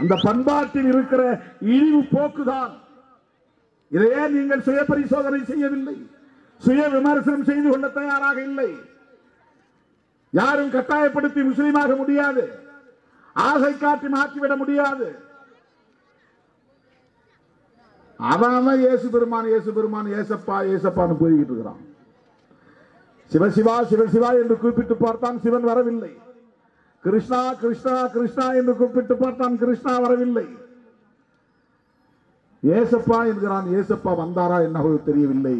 S1: அந்த பண்பாட்டில் இருக்கிற இழிவு போக்குதான். இதையே நீங்கள் சுய பரிசோதனை செய்யவில்லை, சுய விமர்சனம் செய்து கொள்ள தயாராக இல்லை. யாரும் கட்டாயப்படுத்தி முஸ்லீமாக முடியாது, ஆசை காட்டி மாற்றிவிட முடியாது. அவன் இயேசு பெருமான், இயேசு பெருமான், ஏசப்பா ஏசப்பான்னு போய்கிட்டு இருக்கிறான். சிவசிவா சிவசிவா என்று கூப்பிட்டு பார்த்தான், சிவன் வரவில்லை. கிருஷ்ணா கிருஷ்ணா கிருஷ்ணா என்று கூப்பிட்டு பார்த்தான், கிருஷ்ணா வரவில்லை. ஏசப்பா என்கிறான், ஏசப்பா வந்தாரா என்னவோ தெரியவில்லை.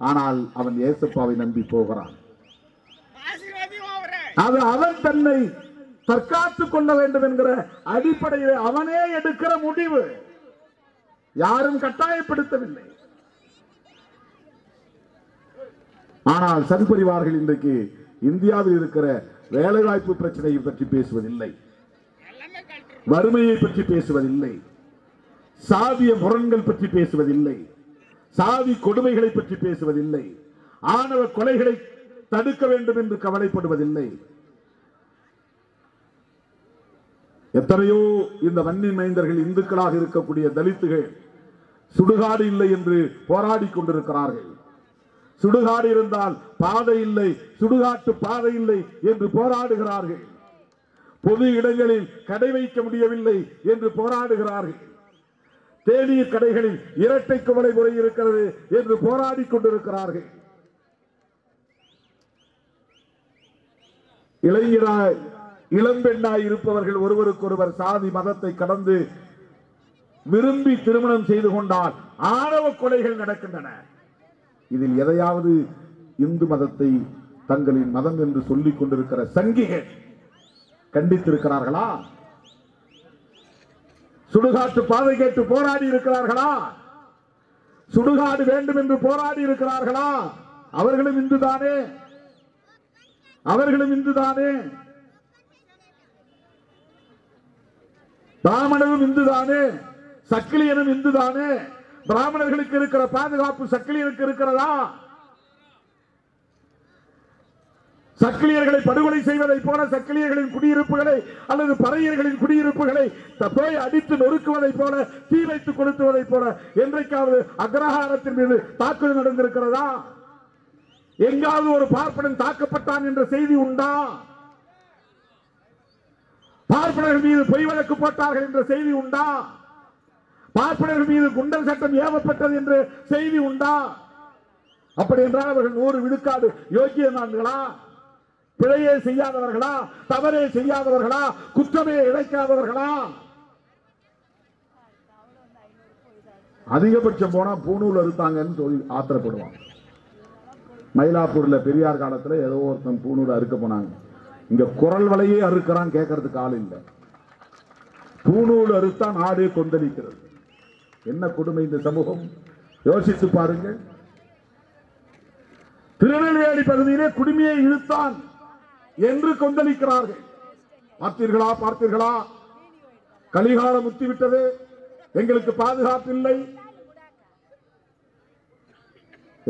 S1: ஆனால் அவன் ஏசப்பாவை நம்பி போகிறான். அது அவன் தன்னை தற்காத்துக் கொள்ள வேண்டும் என்கிற அடிப்படையில் அவனே எடுக்கிற முடிவு. யாரும் கட்டாயப்படுத்தவில்லை. ஆனால் சங் பரிவார்கள் இன்றைக்கு இந்தியாவில் இருக்கிற வேலைவாய்ப்பு பிரச்சனையை பற்றி பேசுவதில்லை, வறுமையை பற்றி பேசுவதில்லை, சாதிய முரண்கள் பற்றி பேசுவதில்லை, சாதி கொடுமைகளை பற்றி பேசுவதில்லை, ஆணவ கொலைகளை தடுக்க வேண்டும் என்று கவலைப்படுவதில்லை. எத்தனையோ இந்த மண்ணின் மைந்தர்கள், இந்துக்களாக இருக்கக்கூடிய தலித்துகள் சுடுகாடு இல்லை என்று போராடி கொண்டிருக்கிறார்கள். சுடுகாடு இருந்தால் பாதை இல்லை, சுடுகாட்டு பாதை இல்லை என்று போராடுகிறார்கள். பொது இடங்களில் கடை வைக்க முடியவில்லை என்று போராடுகிறார்கள். தேநீர் கடைகளில் இரட்டை குவளை முறை இருக்கிறது என்று போராடி கொண்டிருக்கிறார்கள். இளைஞராய் இளம்பெண்ணாய் இருப்பவர்கள் ஒருவருக்கொருவர் சாதி மதத்தை கடந்து விரும்பி திருமணம் செய்து கொண்டால் ஆணவ கொலைகள் நடக்கின்றன. இதில் எதையாவது இந்து மதத்தை தங்களின் மதம் என்று சொல்லிக் கொண்டிருக்கிற சங்கிகள் கண்டித்திருக்கிறார்களா? சுடுகாட்டு பாதை கேட்டு போராடி இருக்கிறார்களா? சுடுகாடு வேண்டும் என்று போராடி இருக்கிறார்களா? அவர்களும் இந்துதானே, அவர்களும் இந்துதானே. பிராமணனும் இந்துதானே, சக்கிலியனும் இந்துதானே. பிராமணர்களுக்கு இருக்கிற பாதுகாப்பு சக்கிலியனுக்கு இருக்கிறதா? சக்கிலியர்களை படுகொலை செய்வதை போல சக்கிலியர்களின் குடியிருப்புகளை அல்லது பறையர்களின் குடியிருப்புகளை போய் அடித்து நொறுக்குவதை போல, தீ வைத்து கொளுத்துவதை போல என்றைக்காவது அக்ரஹாரத்தின் மீது தாக்குதல் நடந்திருக்கிறதா? எங்காவது ஒரு பார்ப்பனன் தாக்கப்பட்டான் என்ற செய்தி உண்டா? பார்ப்பனர்கள் மீது பொய் வழக்கு போட்டார்கள் என்ற செய்தி உண்டா? பார்ப்பனர்கள் மீது குண்டர் சட்டம் ஏவப்பட்டது என்ற செய்தி உண்டா? அப்படி என்றால் அவர்கள் 100 விழுக்காடு யோக்கியமான்களா? பிழையே செய்யாதவர்களா? தவறே செய்யாதவர்களா? குற்றமே இழைக்காதவர்களா? அதிகபட்சம் போனா பூணூல் அறுத்தாங்கன்னு சொல்லி ஆத்திரப்படுவாங்க. மயிலாப்பூர்ல பெரியார் காலத்துல ஏதோ ஒருத்தன் பூணூல் அறுக்க போனாங்க. இங்க குரல் வலையே அறுக்கிறான், கேட்கறதுக்கு ஆள் இல்லை. பூணூல் அறுத்தா நாடே கொந்தளிக்கிறது. என்ன கொடுமை இந்த சமூகம்! யோசித்து பாருங்கள். திருநெல்வேலி பகுதியிலே குடுமையை இழுத்தான் என்று கொந்தளிக்கிறார்கள். பார்த்தீர்களா, பார்த்தீர்களா? கலிகாலம் முத்திவிட்டது, எங்களுக்கு பாதுகாப்பு இல்லை.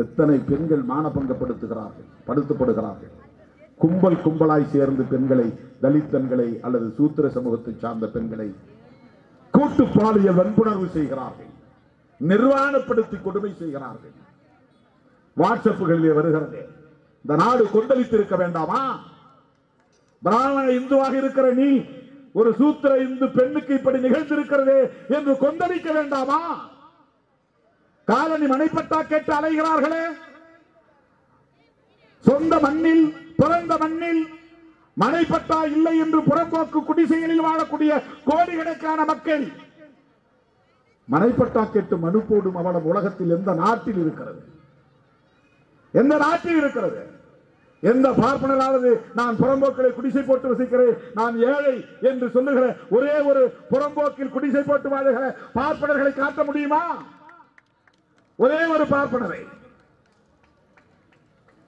S1: எத்தனை பெண்கள் மானபங்கப்படுத்துகிறார்கள், படுத்தப்படுகிறார்கள். கும்பல் கும்பலாய் சேர்ந்து பெண்களை, தலித் பெண்களை அல்லது சூத்திர சமூகத்தை சார்ந்த பெண்களை கூட்டு பாலியல் வன்புணர்வு செய்கிறார்கள், நிர்வாணப்படுத்தி கொடுமை செய்கிறார்கள். வாட்ஸ்அப்புகளிலே வருகிறது, இந்த நாடு கொந்தளித்திருக்க வேண்டாமா? பிராமண இந்துவாக இருக்கிற நீ ஒரு சூத்திர இந்து பெண்ணுக்கு இப்படி நிகழ்ந்திருக்கிறதே என்று கொந்தளிக்க வேண்டாமா? காலனி மனைப்பட்டா கேட்டு அலைகிறார்களே. சொந்த மண்ணில், பிறந்த மண்ணில் மனைப்பட்டா இல்லை என்று புறம்போக்கு குடிசைகளில் வாழக்கூடிய கோடிக்கணக்கான மக்கள் மனைப்பட்டா கேட்டு மனு போடும் அவலம் உலகத்தில் எந்த நாட்டில் இருக்கிறது? எந்த நாட்டில் இருக்கிறது? எந்த பார்ப்பனராவது நான் புறம்போக்களை குடிசை போட்டு வசிக்கிறேன், நான் ஏழை என்று சொல்லுகிற ஒரே ஒரு புறம்போக்கில் குடிசை போட்டு வாழுகிற பார்ப்பனர்களை காட்ட முடியுமா? ஒரே ஒரு பார்ப்பனரை.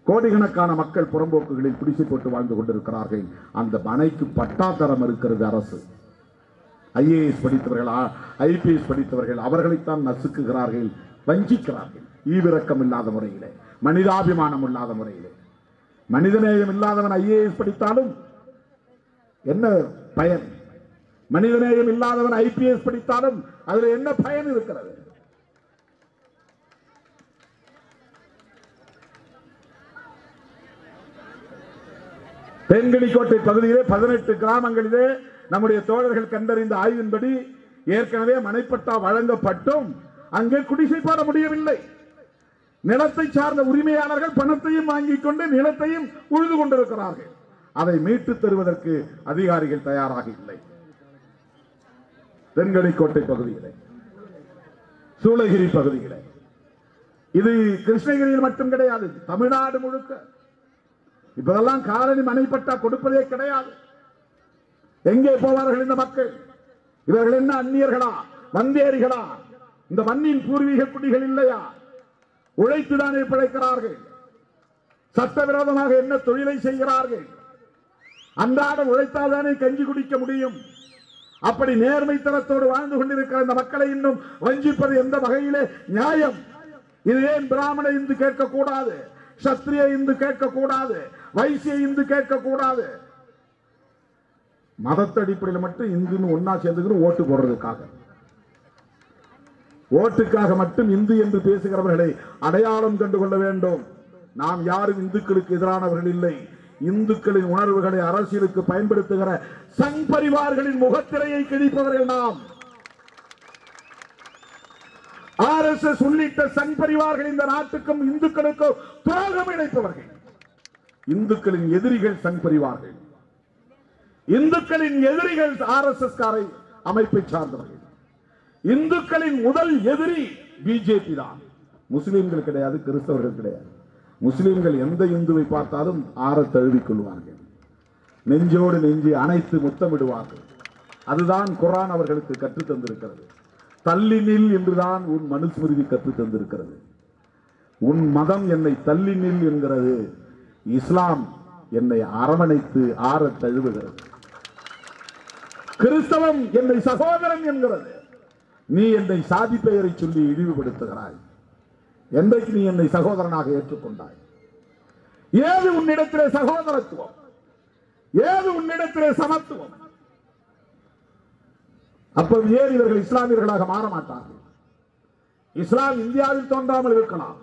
S1: கோடிக்கணக்கான மக்கள் புறம்போக்குகளில் குடிசை போட்டு வாழ்ந்து கொண்டிருக்கிறார்கள். அந்த மனைக்கு பட்டா தரம் இருக்கிறது அரசு. ஐஏஎஸ் படித்தவர்கள், ஐபிஎஸ் படித்தவர்கள் அவர்களைத்தான் நசுக்குகிறார்கள், வஞ்சிக்கிறார்கள். ஈவிரக்கம் இல்லாத முறையிலே, மனிதாபிமானம் இல்லாத முறையிலே. மனிதநேயம் இல்லாதவன் ஐஏஎஸ் படித்தாலும் என்ன பயன்? மனிதநேயம் இல்லாதவன் ஐபிஎஸ் படித்தாலும் அதுல என்ன பயன் இருக்கிறது? தென்கனிக்கோட்டை பகுதியிலே 18 கிராமங்களிலே நம்முடைய தோழர்கள் கண்டறிந்த ஆய்வின்படி ஏற்கனவே மனைப்பட்டா வழங்கப்பட்டும் அங்கே குடிசை போட முடியவில்லை. நிலத்தை சார்ந்த உரிமையாளர்கள் பணத்தையும் வாங்கிக் கொண்டு நிலத்தையும் உழுது கொண்டிருக்கிறார்கள். அதை மீட்டு தருவதற்கு அதிகாரிகள் தயாராக இல்லை. தென்கனிக்கோட்டை பகுதியிலே, சூளகிரி பகுதியிலே, இது கிருஷ்ணகிரியில் மட்டும் கிடையாது, தமிழ்நாடு முழுக்க இப்பதெல்லாம் காலனி மனைப்பட்டா கொடுப்பதே கிடையாது. எங்கே போவார்கள் இந்த மக்கள்? இவர்கள் என்ன அந்நியர்களா, வந்தேரிகளா? இந்த மண்ணின் பூர்வீக குடிகள் இல்லையா? உழைத்துதானே பிழைக்கிறார்கள். சட்டவிரோதமாக என்ன தொழிலை செய்கிறார்கள்? அன்றாட உழைத்தால்தானே கஞ்சி குடிக்க முடியும். அப்படி நேர்மை தரத்தோடு வாழ்ந்து கொண்டிருக்கிற இந்த மக்களை இன்னும் வஞ்சிப்பது எந்த வகையிலே நியாயம்? இது ஏன் பிராமண இந்து கேட்கக்கூடாது? சத்திரிய இந்து கேட்கக்கூடாது? வைசிய இந்து கேட்கக்கூடாது? மதத்த அடிப்படையில் மட்டும் இந்துன்னு ஒன்னா சேர்ந்துக்கிட்டு ஓட்டு போடுறதுக்காக, ஓட்டுக்காக மட்டும் இந்து என்று பேசுகிறவர்களை அடையாளம் கண்டுகொள்ள வேண்டும். நாம் யாரும் இந்துக்களுக்கு எதிரானவர்கள் இல்லை. இந்துக்களின் உணர்வுகளை அரசியலுக்கு பயன்படுத்துகிற சங் பரிவார்களின் முகத்திரையை கிழிப்பவர்கள் நாம். RSS உள்ளிட்ட சங் பரிவார்கள் இந்த நாட்டுக்கும் இந்துக்களுக்கும் துரோகம் இழைப்பவர்கள். இந்துக்களின் எதிரிகள் சங் பரிவார்கள். இந்துக்களின் எதிரிகள் RSS காரை அமைப்பை சார்ந்தவர்கள். இந்துக்களின் முதல் எதிரி பிஜேபி தான். முஸ்லிம்கள் கிடையாது, கிறிஸ்தவர்கள் கிடையாது. முஸ்லிம்கள் எந்த இந்துவை பார்த்தாலும் ஆற தழுவிக் கொள்வார்கள், நெஞ்சோடு நெஞ்சு அணைத்து முத்தமிடுவார்கள். அதுதான் குர்ஆன் அவர்களுக்கு கற்றுத் தந்திருக்கிறது. தள்ளி நில் என்றுதான் உன் மனுஸ்மிருதி கற்றுத் தந்திருக்கிறது. உன் மதம் என்னை தள்ளி நில் என்கிறது, இஸ்லாம் என்னை அரவணைத்து ஆற தழுவுகிறது. கிறிஸ்தவம் என்னை சகோதரன் என்கிறது. நீ என்னை சாதி பெயரை சொல்லி இழிவுபடுத்துகிறாய். என்றைக்கு நீ என்னை சகோதரனாக ஏற்றுக்கொண்டாய்? ஏது உன்னிடத்திலே சகோதரத்துவம்? ஏது உன்னிடத்திலே சமத்துவம்? அப்ப ஏன் இவர்கள் இஸ்லாமியர்களாக மாற மாட்டார்கள்? இஸ்லாம் இந்தியாவில் தோன்றாமல் இருக்கலாம்,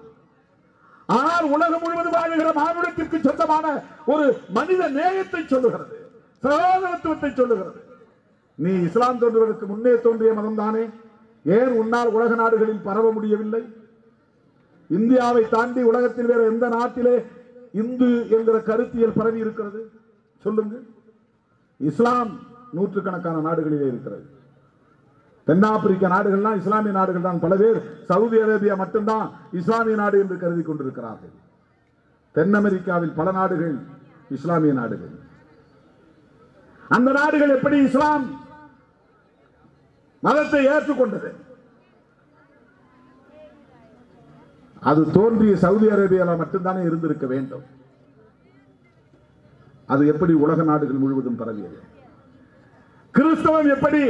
S1: ஆனால் உலகம் முழுவதும் வாழ்கிற மானுடத்திற்கு சொந்தமான ஒரு மனித நேயத்தை சொல்லுகிறது, சகோதரத்துவத்தை சொல்லுகிறது. நீ இஸ்லாம் தோன்றுவதற்கு முன்னே தோன்றிய மதம் தானே, ஏன் உன்னால் உலக நாடுகளில் பரவ முடியவில்லை? இந்தியாவை தாண்டி உலகத்தில் வேற எந்த நாட்டிலே இந்து என்கிற கருத்தியல் பரவி இருக்கிறது? சொல்லுங்க. இஸ்லாம் நூற்றுக்கணக்கான நாடுகளிலே இருக்கிறது. தென்னாப்பிரிக்க நாடுகள்லாம் இஸ்லாமிய நாடுகள் தான். பல பேர் சவுதி அரேபியா மட்டும்தான் இஸ்லாமிய நாடு என்று கருதி கொண்டிருக்கிறார்கள். தென் அமெரிக்காவில் பல நாடுகள் இஸ்லாமிய நாடுகள். அந்த நாடுகள் எப்படி இஸ்லாம் மதத்தை ஏற்றுக்கொண்டது? அது தோன்றிய சவுதி அரேபியாவில் மட்டும்தானே இருந்திருக்க வேண்டும். அது எப்படி உலக நாடுகள் முழுவதும் பரவியது? கிறிஸ்தவம் எப்படி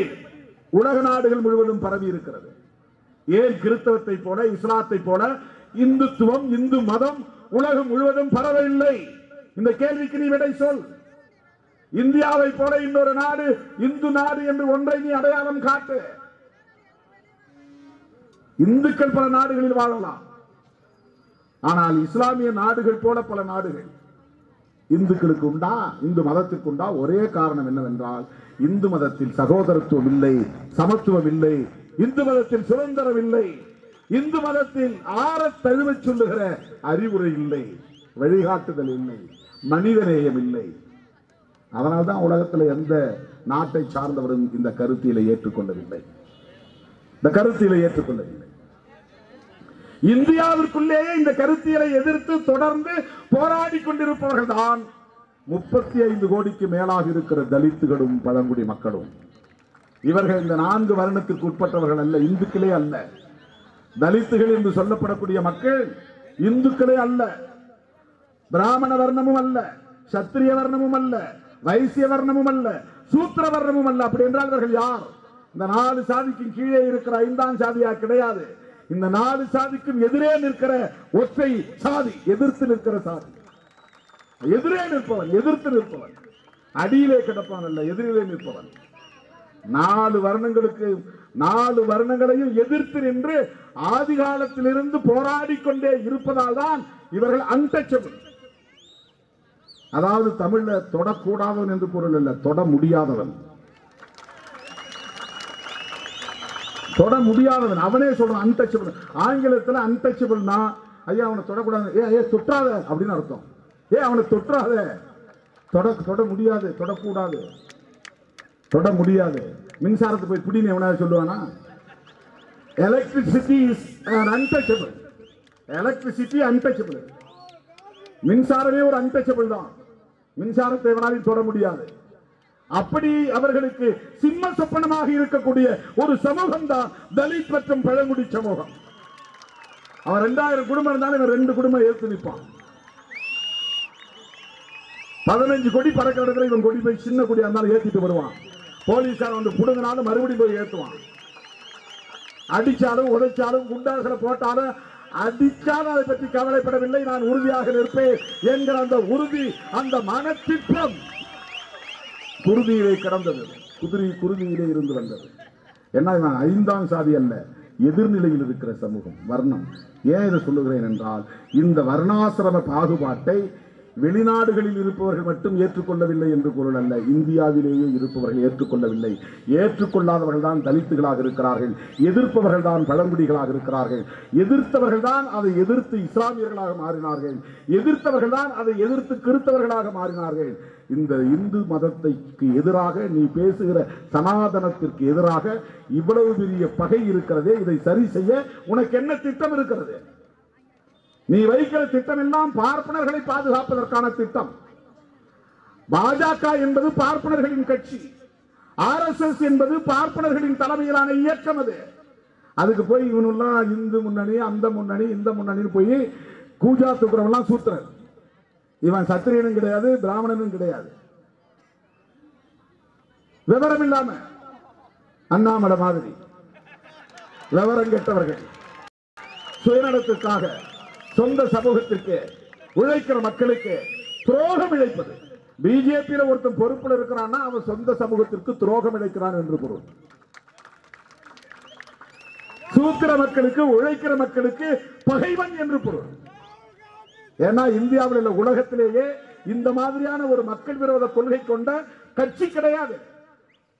S1: உலக நாடுகள் முழுவதும் பரவி இருக்கிறது? ஏன் கிறிஸ்தவத்தை போல, இஸ்லாத்தை போல இந்துத்துவம், இந்து மதம் உலகம் முழுவதும் பரவவில்லை. இந்த கேள்விக்கு நீ விடை சொல். இந்தியாவை போல இன்னொரு நாடு இந்து நாடு என்று ஒன்றை நீ அடையாளம் காட்டு. இந்துக்கள் பல நாடுகளில் வாழலாம், ஆனால் இஸ்லாமிய நாடுகள் போல பல நாடுகள் இந்துக்களுக்கு உண்டா, இந்து மதத்திற்கு உண்டா? ஒரே காரணம் என்னவென்றால் இந்து மதத்தில் சகோதரத்துவம் இல்லை, சமத்துவம் இல்லை, இந்து மதத்தில் சுதந்திரம் இல்லை, இந்து மதத்தில் ஆற தழுவ சொல்லுகிற அறிவுரை இல்லை, வழிகாட்டுதல் இல்லை, மனிதநேயம் இல்லை. அதனால்தான் உலகத்தில் எந்த நாட்டை சார்ந்தவரும் இந்த கருத்தியலை ஏற்றுக்கொள்ளவில்லை. இந்தியாவிற்குள்ளேயே இந்த கருத்தியலை எதிர்த்து தொடர்ந்து போராடி கொண்டிருப்பவர்கள் தான் 35 கோடிக்கு மேலாக இருக்கிற தலித்துகளும் பழங்குடி மக்களும். இவர்கள் இந்த 4 வருணத்திற்கு உட்பட்டவர்கள் அல்ல, இந்துக்களே அல்ல. தலித்துகள் என்று சொல்லப்படக்கூடிய மக்கள் இந்துக்களே அல்ல, பிராமண வர்ணமும் அல்ல, சத்திரிய வர்ணமும் அல்ல, வைசிய வர்ணமும் அல்ல, சூத்திர வர்ணமும் அல்ல. அப்படி என்றால் இவர்கள் யார்? இந்த 4 சாதிக்கும் கீழே இருக்கிற 5ஆம் சாதியா கிடையாது. இந்த 4 சாதிக்கும் எதிரே நிற்கிற ஒற்றை சாதி, எதிர்த்து நிற்கிற சாதி. எதிரே நிற்பவன், எதிர்த்து நிற்பவன், அடியிலே கிடப்பவன் அல்ல, எதிரிலே நிற்பவன். 4 வர்ணங்களுக்கு 4 வர்ணங்களையும் எதிர்த்து நின்று ஆதி காலத்திலிருந்து போராடி கொண்டே இருப்பதால் தான் இவர்கள் அன்டச்சபிள். அதாவது தமிழ்ல தொடக்கூடாதவன் என்று பொருள் அல்ல, தொட முடியாதவன். தொட முடியாதவன் அவனே சொல்றான் அன்டச்சபிள். ஆங்கிலத்தில் அன்டச்சபிள்னா ஐயா அவனை தொடக்கூடாது, ஏ தொட்டாத அப்படின்னு அர்த்தம். அவனை தொட்டாத, தொட முடியாது, தொடக்கூடாது, தொட முடியாது. மின்சாரத்தை போய் பிடின்னு எவனாவது சொல்லுவானா? Electricity is untouchable. Electricity untouchable. மின்சாரமே ஒரு அன்டச்சபிள் தான். மின்சாரத்தை எவனாலும் தொட முடியாது. அப்படி அவர்களுக்கு சிம்ம சொப்பனமாக இருக்கக்கூடிய ஒரு சமூகம் தான் தலித் மற்றும் பழங்குடி சமூகம். அவன் 2000 குடும்பம் இருந்தாலும் இவன் 2 குடும்பம் ஏற்று நிற்பான். 15 கொடி பறக்க இடத்துல இவன் கொடி போய் சின்ன கொடியா இருந்தாலும் ஏற்றிட்டு வருவான். போலீசார் வந்து புடுங்கினாலும் மறுபடியும் போய் ஏற்றுவான். அடிச்சாலும் உதைச்சாலும் குண்டாசல போட்டாலும் அடிச்சாலும் அதை பற்றி கவலைப்படவில்லை, நான் உறுதியாக நிற்பேன் என்கிற அந்த உறுதி, அந்த மனத்திட்டம் குருதியிலே கிடந்தது, குருதியிலே இருந்து வந்தது. ஏன்னா இவன் 5ஆம் சாதி அல்ல, எதிர்நிலையில் இருக்கிற சமூகம், வர்ணம். ஏன் இதை சொல்லுகிறேன் என்றால் இந்த வர்ணாசிரம பாகுபாட்டை வெளிநாடுகளில் இருப்பவர்கள் மட்டும் ஏற்றுக்கொள்ளவில்லை என்று பொருள் அல்ல, இந்தியாவிலேயே இருப்பவர்கள் ஏற்றுக்கொள்ளவில்லை. ஏற்றுக்கொள்ளாதவர்கள் தான் தலித்துகளாக இருக்கிறார்கள், எதிர்ப்பவர்கள் தான் பழங்குடிகளாக இருக்கிறார்கள், எதிர்த்தவர்கள் தான் அதை எதிர்த்து இஸ்லாமியர்களாக மாறினார்கள், எதிர்த்தவர்கள் தான் அதை எதிர்த்து கிறிஸ்தவர்களாக மாறினார்கள். இந்த இந்து மதத்திற்கு எதிராக நீ பேசுகிற சனாதனத்திற்கு எதிராக இவ்வளவு பெரிய பகை இருக்கிறதே, இதை சரி செய்ய உனக்கு என்ன திட்டம் இருக்கிறது? நீ வைக்கிற திட்டம் எல்லாம் பார்ப்பனர்களை பாதுகாப்பதற்கான திட்டம். பாஜக என்பது பார்ப்பனர்களின் கட்சி, RSS என்பது பார்ப்பனர்களின் தலைமையிலான இயக்கம். அதுக்கு போய் இவனுலாம் இந்து முன்னணி, அந்த முன்னணி, இந்த முன்னணி போய் கூஜா தூக்குறவெல்லாம் சூத்திரன். இவன் சத்திரியனும் கிடையாது, பிராமணனும் கிடையாது. விவரம் இல்லாம அண்ணாமலை மாதிரி விவரம் கெட்டவர்கள் சுயநலத்துக்காக சொந்த சமூகத்திற்கு உழைக்கிற மக்களுக்கு துரோகம் இழைப்பது. பிஜேபியில ஒருத்தன் பொறுப்புல இருக்கிறான்னா அவன் சொந்த சமூகத்திற்கு துரோகம் இழைக்கிறான் என்று பொருள். சூத்திர மக்களுக்கு, உழைக்கிற மக்களுக்கு பகைவன் என்று பொருள். ஏன்னா இந்தியாவில் உள்ள உலகத்திலேயே இந்த மாதிரியான ஒரு மக்கள் விரோத கொள்கை கொண்ட கட்சி கிடையாது.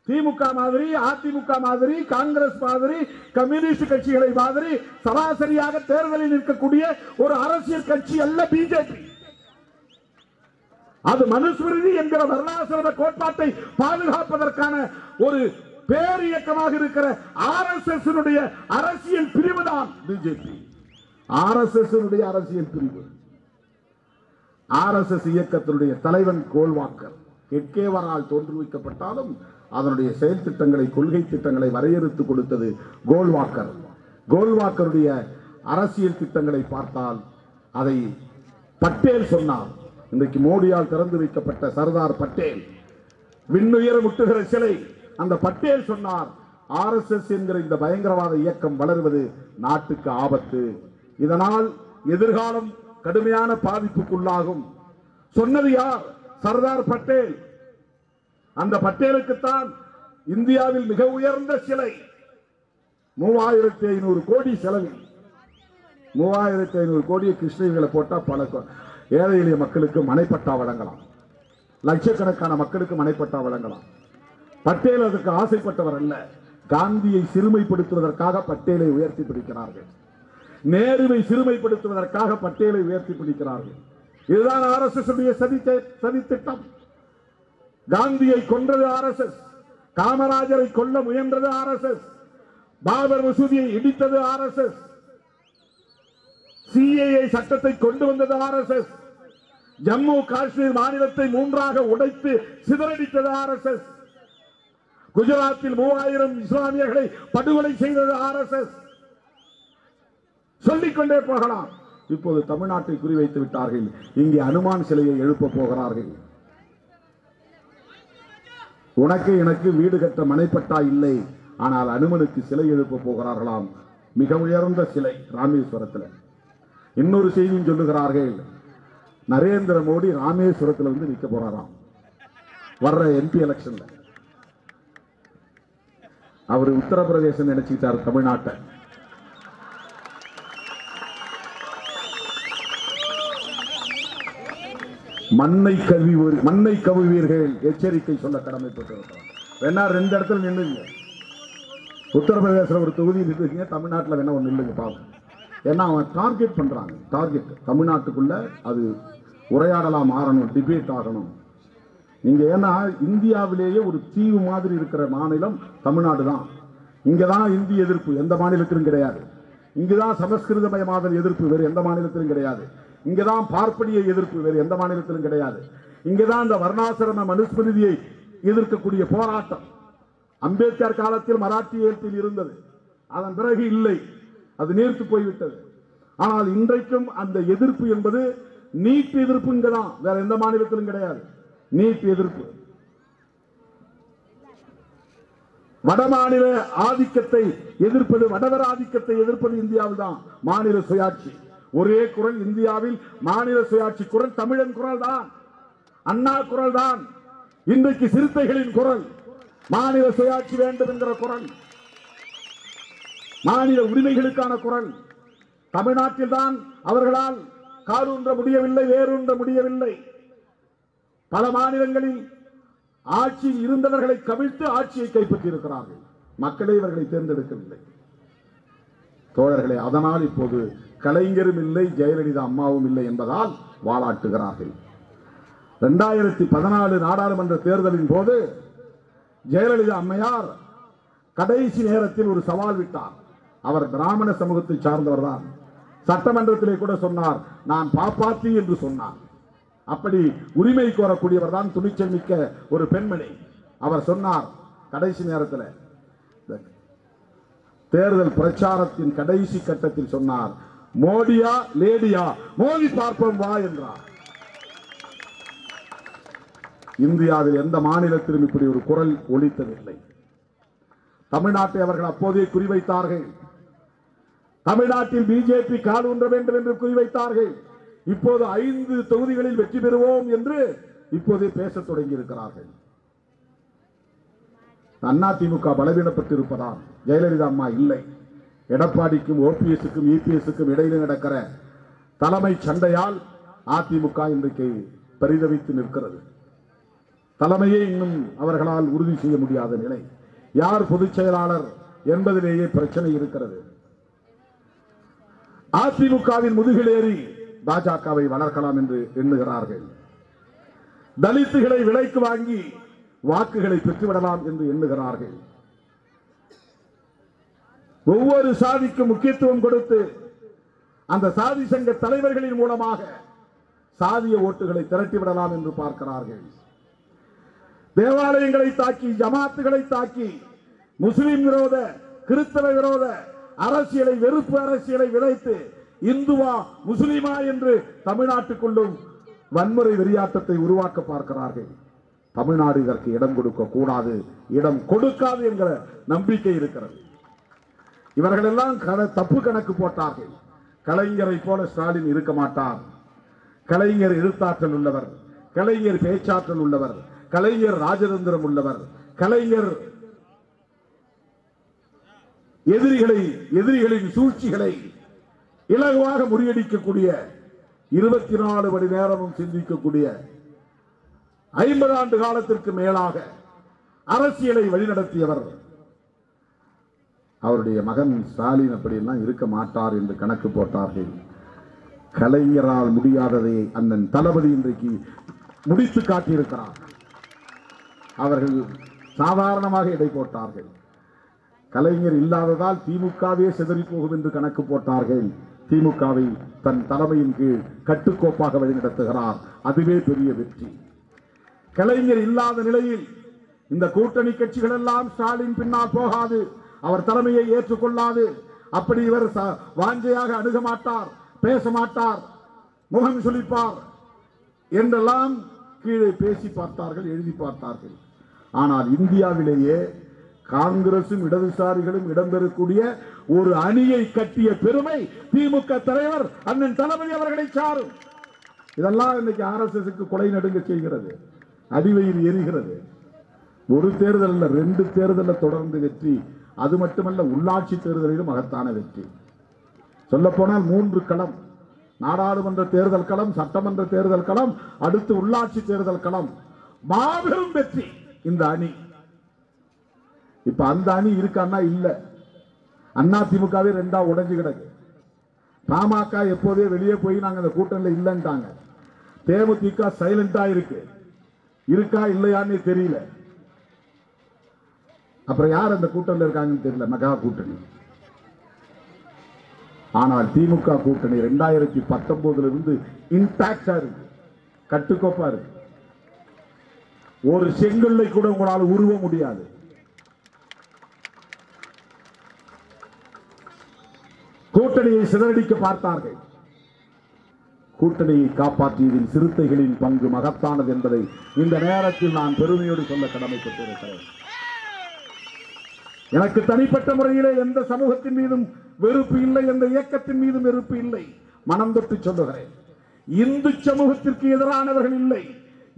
S1: திமுக மாதிரி, அதிமுக மாதிரி, காங்கிரஸ் மாதிரி, கம்யூனிஸ்ட் கட்சிகளை மாதிரி சராசரியாக தேர்தலில் நிற்கக்கூடிய ஒரு அரசியல் கட்சி அல்ல பிஜேபி. அது மனுஸ்மிருதி என்கிற வர்ணாசிரம கோட்பாட்டை பாதுகாப்பதற்கான ஒரு பேர் இயக்கமாக இருக்கிற RSS அரசியல் பிரிவு தான் பிஜேபி. RSS அரசியல் பிரிவு. RSS இயக்கத்தினுடைய தலைவன் கோல்வாக்கர் கெட்கேவரால் தோற்றுவிக்கப்பட்டாலும் அதனுடைய செயல் திட்டங்களை, கொள்கை திட்டங்களை வரையறுத்து கொடுத்தது கோல்வாக்கர். கோல்வாக்கருடைய அரசியல் திட்டங்களை பார்த்தால் அதை பட்டேல் சொன்னார். இன்றைக்கு மோடியால் திறந்து வைக்கப்பட்ட சர்தார் பட்டேல், விண்ணுயர முட்டுகிற சிலை, அந்த பட்டேல் சொன்னார் RSS என்கிற இந்த பயங்கரவாத இயக்கம் வளர்வது நாட்டுக்கு ஆபத்து. இதனால் எதிர்காலம் கடுமையான பாதிப்புக்குள்ளாகும். சொன்னது யார்? சர்தார் பட்டேல். அந்த பட்டேலுக்குத்தான் இந்தியாவில் மிக உயர்ந்த சிலை 3500 கோடி செலவில் 3500 கோடியை கிருஷ்ணகிரிகளை போட்டா பல ஏழை எளிய மக்களுக்கு மனைப்பட்டா வழங்கலாம், லட்சக்கணக்கான மக்களுக்கு மனைப்பட்டா வழங்கலாம். பட்டேல் அதுக்கு ஆசைப்பட்டவர் அல்ல. காந்தியை சிறுமைப்படுத்துவதற்காக பட்டேலை உயர்த்தி பிடிக்கிறார்கள். நேருவை சிறுமைப்படுத்துவதற்காக பட்டேலை உயர்த்தி பிடிக்கிறார்கள். இதுதான் RSS உடைய சதி திட்டம். காந்தியை கொன்றது RSS, காமராஜரை கொல்ல முயன்றது RSS, பாபர் மசூதியை இடித்தது RSS, CAA சட்டத்தை கொண்டு வந்தது RSS, ஜம்மு காஷ்மீர் மாநிலத்தை 3ஆக உடைத்து சிதறடித்தது RSS, குஜராத்தில் 3000 இஸ்லாமியர்களை படுகொலை செய்தது RSS. சொல்லிக்கொண்டே போகலாம். இப்போது தமிழ்நாட்டை குறிவைத்து விட்டார்கள். இங்கே அனுமான் சிலையை எழுப்ப போகிறார்கள். உனக்கு எனக்கு வீடு கட்ட மனைப்பட்டா இல்லை, ஆனால் அனுமனுக்கு சிலை எழுப்ப போகிறார்களாம். மிக உயர்ந்த சிலை ராமேஸ்வரத்தில். இன்னொரு செய்தியும் சொல்லுகிறார்கள், நரேந்திர மோடி ராமேஸ்வரத்தில் வந்து நிற்க போறாராம் வர்ற MP எலெக்ஷன்ல. அவர் உத்தரப்பிரதேசம் நினைச்சுட்டார் தமிழ்நாட்டை. மண்ணை கவுவீர்கள் எச்சரிக்கை சொல்ல கடமைப்பட்டிருக்கிறார். வேணா 2 இடத்துல நின்றுங்க. உத்தரப்பிரதேச ஒரு தொகுதி நின்றுங்க, தமிழ்நாட்டில் வேணா ஒன்று நில்லுங்க பாவம். ஏன்னா அவன் டார்கெட் பண்றாங்க. டார்கெட் தமிழ்நாட்டுக்குள்ள அது உரையாடலாம் மாறணும், டிபேட் ஆகணும். இங்க ஏன்னா இந்தியாவிலேயே ஒரு தீவு மாதிரி இருக்கிற மாநிலம் தமிழ்நாடு தான். இங்கதான் இந்தி எதிர்ப்பு எந்த மாநிலத்திலும் கிடையாது. இங்குதான் சமஸ்கிருதமயமாதல் எதிர்ப்பு வேறு எந்த மாநிலத்திலும் கிடையாது. இங்கதான் பார்ப்பனிய எதிர்ப்பு வேறு எந்த மாநிலத்திலும் கிடையாது. இங்கதான் இந்த வர்ணாசிரம மனுஸ்மிருதியை எதிர்க்கக்கூடிய போராட்டம் அம்பேத்கர் காலத்தில் மராட்டியத்தில் இருந்தது. அதன் பிறகு இல்லை, அது நீர்த்து போய்விட்டது. ஆனால் இன்றைக்கும் அந்த எதிர்ப்பு என்பது நீட் எதிர்ப்பு இங்கதான், வேற எந்த மாநிலத்திலும் கிடையாது. நீட் எதிர்ப்பு, வடமாநில ஆதிக்கத்தை எதிர்ப்பது, வடவர் ஆதிக்கத்தை எதிர்ப்பது இந்தியாவில் தான். மாநில சுயாட்சி ஒரே குரல் இந்தியாவில், மாநில சுயாட்சி குரல் தமிழன் குரல் தான், அண்ணா குரல் தான். இன்றைக்கு சிறுத்தைகளின் குரல் மாநில சுயாட்சி வேண்டும் என்கிற குரல், மாநில உரிமைகளுக்கான குரல். தமிழ்நாட்டில் தான் அவர்களால் காலூன்ற முடியவில்லை, வேரூன்ற முடியவில்லை. பல மாநிலங்களில் ஆட்சியில் இருந்தவர்களை கவிழ்த்து ஆட்சியை கைப்பற்றி இருக்கிறார்கள். மக்களே இவர்களை தேர்ந்தெடுக்கவில்லை தோழர்களே. அதனால் இப்போது கலைஞரும் இல்லை, ஜெயலலிதா அம்மாவும் இல்லை என்பதால் வாலாட்டுகிறார்கள். 2014 நாடாளுமன்ற தேர்தலின் போது ஜெயலலிதா அம்மையார் கடைசி நேரத்தில் ஒரு சவால் விட்டார். அவர் பிராமண சமூகத்தை சார்ந்தவர் தான். சட்டமன்றத்திலே கூட சொன்னார், நான் பாப்பாத்தி என்று சொன்னார். அப்படி உரிமை கோரக்கூடியவர் தான், துணிச்சல் மிக்க ஒரு பெண்மணி. அவர் சொன்னார் கடைசி நேரத்தில், தேர்தல் பிரச்சாரத்தின் கடைசி கட்டத்தில் சொன்னார், மோடியா லேடியா, மோதி பார்ப்போம் வா என்றார். இந்தியாவில் எந்த மாநிலத்திலும் இப்படி ஒரு குரல் ஒலித்ததில்லை. தமிழ்நாட்டை அவர்கள் அப்போதே குறிவைத்தார்கள். தமிழ்நாட்டில் பிஜேபி கால் ஊன்ற வேண்டும் என்று குறிவைத்தார்கள். இப்போது 5 தொகுதிகளில் வெற்றி பெறுவோம் என்று இப்போதே பேசத் தொடங்கி இருக்கிறார்கள். அதிமுக பலவீனப்பட்டிருப்பதால் ஜெயலலிதா அம்மா இல்லை. எடப்பாடிக்கும் OPSக்கும் EPSக்கும் இடையில நடக்கிற தலைமை சண்டையால் அதிமுக இன்றைக்கு பரிதவித்து நிற்கிறது. தலைமையை இன்னும் அவர்களால் உறுதி செய்ய முடியாத நிலை. யார் பொதுச் செயலாளர் என்பதிலேயே பிரச்சனை இருக்கிறது. அதிமுகவின் முதுகிலேறி பாஜகவை வளர்க்கலாம் என்று எண்ணுகிறார்கள். தலித்துகளை விலைக்கு வாங்கி வாக்குகளை பெற்றுவிடலாம் என்று எண்ணுகிறார்கள். ஒவ்வொரு சாதிக்கும் முக்கியத்துவம் கொடுத்து அந்த சாதி சங்க தலைவர்களின் மூலமாக சாதிய ஓட்டுகளை திரட்டிவிடலாம் என்று பார்க்கிறார்கள். தேவாலயங்களை தாக்கி, ஜமாத்துகளை தாக்கி, முஸ்லிம் விரோத, கிறிஸ்தவ விரோத அரசியலை, வெறுப்பு அரசியலை விளைத்து இந்துவா முஸ்லிமா என்று தமிழ்நாட்டுக்குள்ளும் வன்முறை வெறியாட்டத்தை உருவாக்க பார்க்கிறார்கள். தமிழ்நாடு இதற்கு இடம் கொடுக்க கூடாது, இடம் கொடுக்காது என்கிற நம்பிக்கை இருக்கிறது. இவர்கள் எல்லாம் தப்பு கணக்கு போட்டார்கள். கலைஞரை போல ஸ்டாலின் இருக்க மாட்டார். கலைஞர் எழுத்தாற்றல் உள்ளவர், கலைஞர் பேச்சாற்றல் உள்ளவர், கலைஞர் ராஜதந்திரம் உள்ளவர், கலைஞர் எதிரிகளின் சூழ்ச்சிகளை இலகுவாக முறியடிக்கக்கூடிய 24 மணி நேரமும் சிந்திக்கக்கூடிய 50 ஆண்டு காலத்திற்கு மேலாக அரசியலை வழிநடத்தியவர். அவருடைய மகன் ஸ்டாலின் அப்படியெல்லாம் இருக்க மாட்டார் என்று கணக்கு போட்டார்கள். கலைஞரால் முடியாததை அண்ணன் தளபதி இன்றைக்கு முடித்து காட்டியிருக்கிறார். அவர்கள் சாதாரணமாக எடை போட்டார்கள். கலைஞர் இல்லாததால் திமுகவே சிதறி போகும் என்று கணக்கு போட்டார்கள். திமுகவை தன் தலைமையின் கீழ் கட்டுக்கோப்பாக வழிநடத்துகிறார். அதுவே பெரிய வெற்றி. கலைஞர் இல்லாத நிலையில் இந்த கூட்டணி கட்சிகள் எல்லாம் ஸ்டாலின் பின்னால் போகாது, அவர் தலைமையை ஏற்றுக்கொள்ளாது. அப்படி இவர் வாஞ்சையாக அணுக மாட்டார், பேச மாட்டார், முகம் சுளிப்பார் என்றெல்லாம் கீழே பேசி பார்த்தார்கள், எழுதி பார்த்தார்கள். ஆனால் இந்தியாவிலேயே காங்கிரசும் இடதுசாரிகளும் இடம்பெறக்கூடிய ஒரு அணியை கட்டிய பெருமை திமுக தலைவர் அண்ணன் தளபதி அவர்களை சாரும். இதெல்லாம் இன்னைக்கு RSSக்கு கொலை நடுங்க செய்கிறது, அடிவயிறு எரிகிறது. ஒரு தேர்தல் 2 தேர்தலில் தொடர்ந்து வெற்றி. அது மட்டுமல்ல, உள்ளாட்சி தேர்தலிலும் மகத்தான வெற்றி. சொல்ல போனால் 3 களம்: நாடாளுமன்ற தேர்தல் களம், சட்டமன்ற தேர்தல் களம், அடுத்து உள்ளாட்சி தேர்தல் களம். மாபெரும் வெற்றி இந்த அணி. இப்ப அந்த அணி இருக்கான்னா இல்ல. அதிமுகவே 2ஆ உடைஞ்சு கிடக்கு. பாமக எப்போதே வெளியே போய் நாங்க அந்த கூட்டணியில் இல்லைன்ட்டாங்க. தேமுதிக சைலண்டா இருக்கு, இருக்கா இல்லையான்னு தெரியல. அப்புறம் யார் அந்த கூட்டணியில் இருக்காங்கன்னு தெரியல, மெகா கூட்டணி. ஆனால் திமுக கூட்டணி 2019 இருந்து இன்டாக்டா இருக்கு, கட்டுக்கோப்பா இருக்கு. ஒரு செங்கல்லை கூட உங்களால் உருவ முடியாது. கூட்டணியை சிதறடிக்க பார்த்தார்கள். கூட்டணியை காப்பாற்றியதில் சிறுத்தைகளின் பங்கு மகத்தானது என்பதை இந்த நேரத்தில் நான் பெருமையோடு சொல்ல கடமைப்பட்டிருக்கிறேன். எனக்கு தனிப்பட்ட முறையிலே எந்த சமூகத்தின் மீதும் வெறுப்பு இல்லை, எந்த இயக்கத்தின் மீதும் வெறுப்பு இல்லை. மனம் தொட்டு சொல்லுகிறேன், இந்து சமூகத்திற்கு எதிரானவர்கள் இல்லை.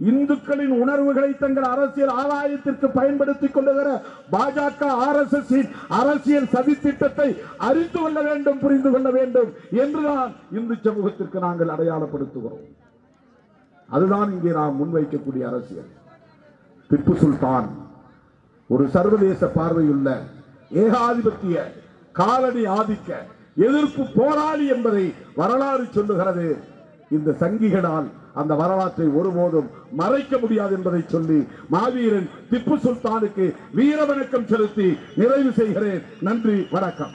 S1: இந்துக்களின் உணர்வுகளை தங்கள் அரசியல் ஆதாயத்திற்கு பயன்படுத்திக் கொள்ளுகிற பாஜக RSS அரசியல் சதித்திட்டத்தை அறிந்து கொள்ள வேண்டும், புரிந்து கொள்ள வேண்டும் என்றுதான் இந்து சமூகத்திற்கு நாங்கள் அடையாளப்படுத்துகிறோம். அதுதான் இங்கே நாம் முன்வைக்கக்கூடிய அரசியல். திப்பு சுல்தான் ஒரு சர்வதேச பார்வையுள்ள ஏகாதிபத்திய காலனி ஆதிக்க எதிர்ப்பு போராளி என்பதை வரலாறு சொல்லுகிறது. இந்த சங்கிகளால் அந்த வரலாற்றை ஒருபோதும் மறைக்க முடியாது என்பதை சொல்லி மாவீரன் திப்பு சுல்தானுக்கு வீரவணக்கம் செலுத்தி நிறைவு செய்கிறேன். நன்றி, வணக்கம்.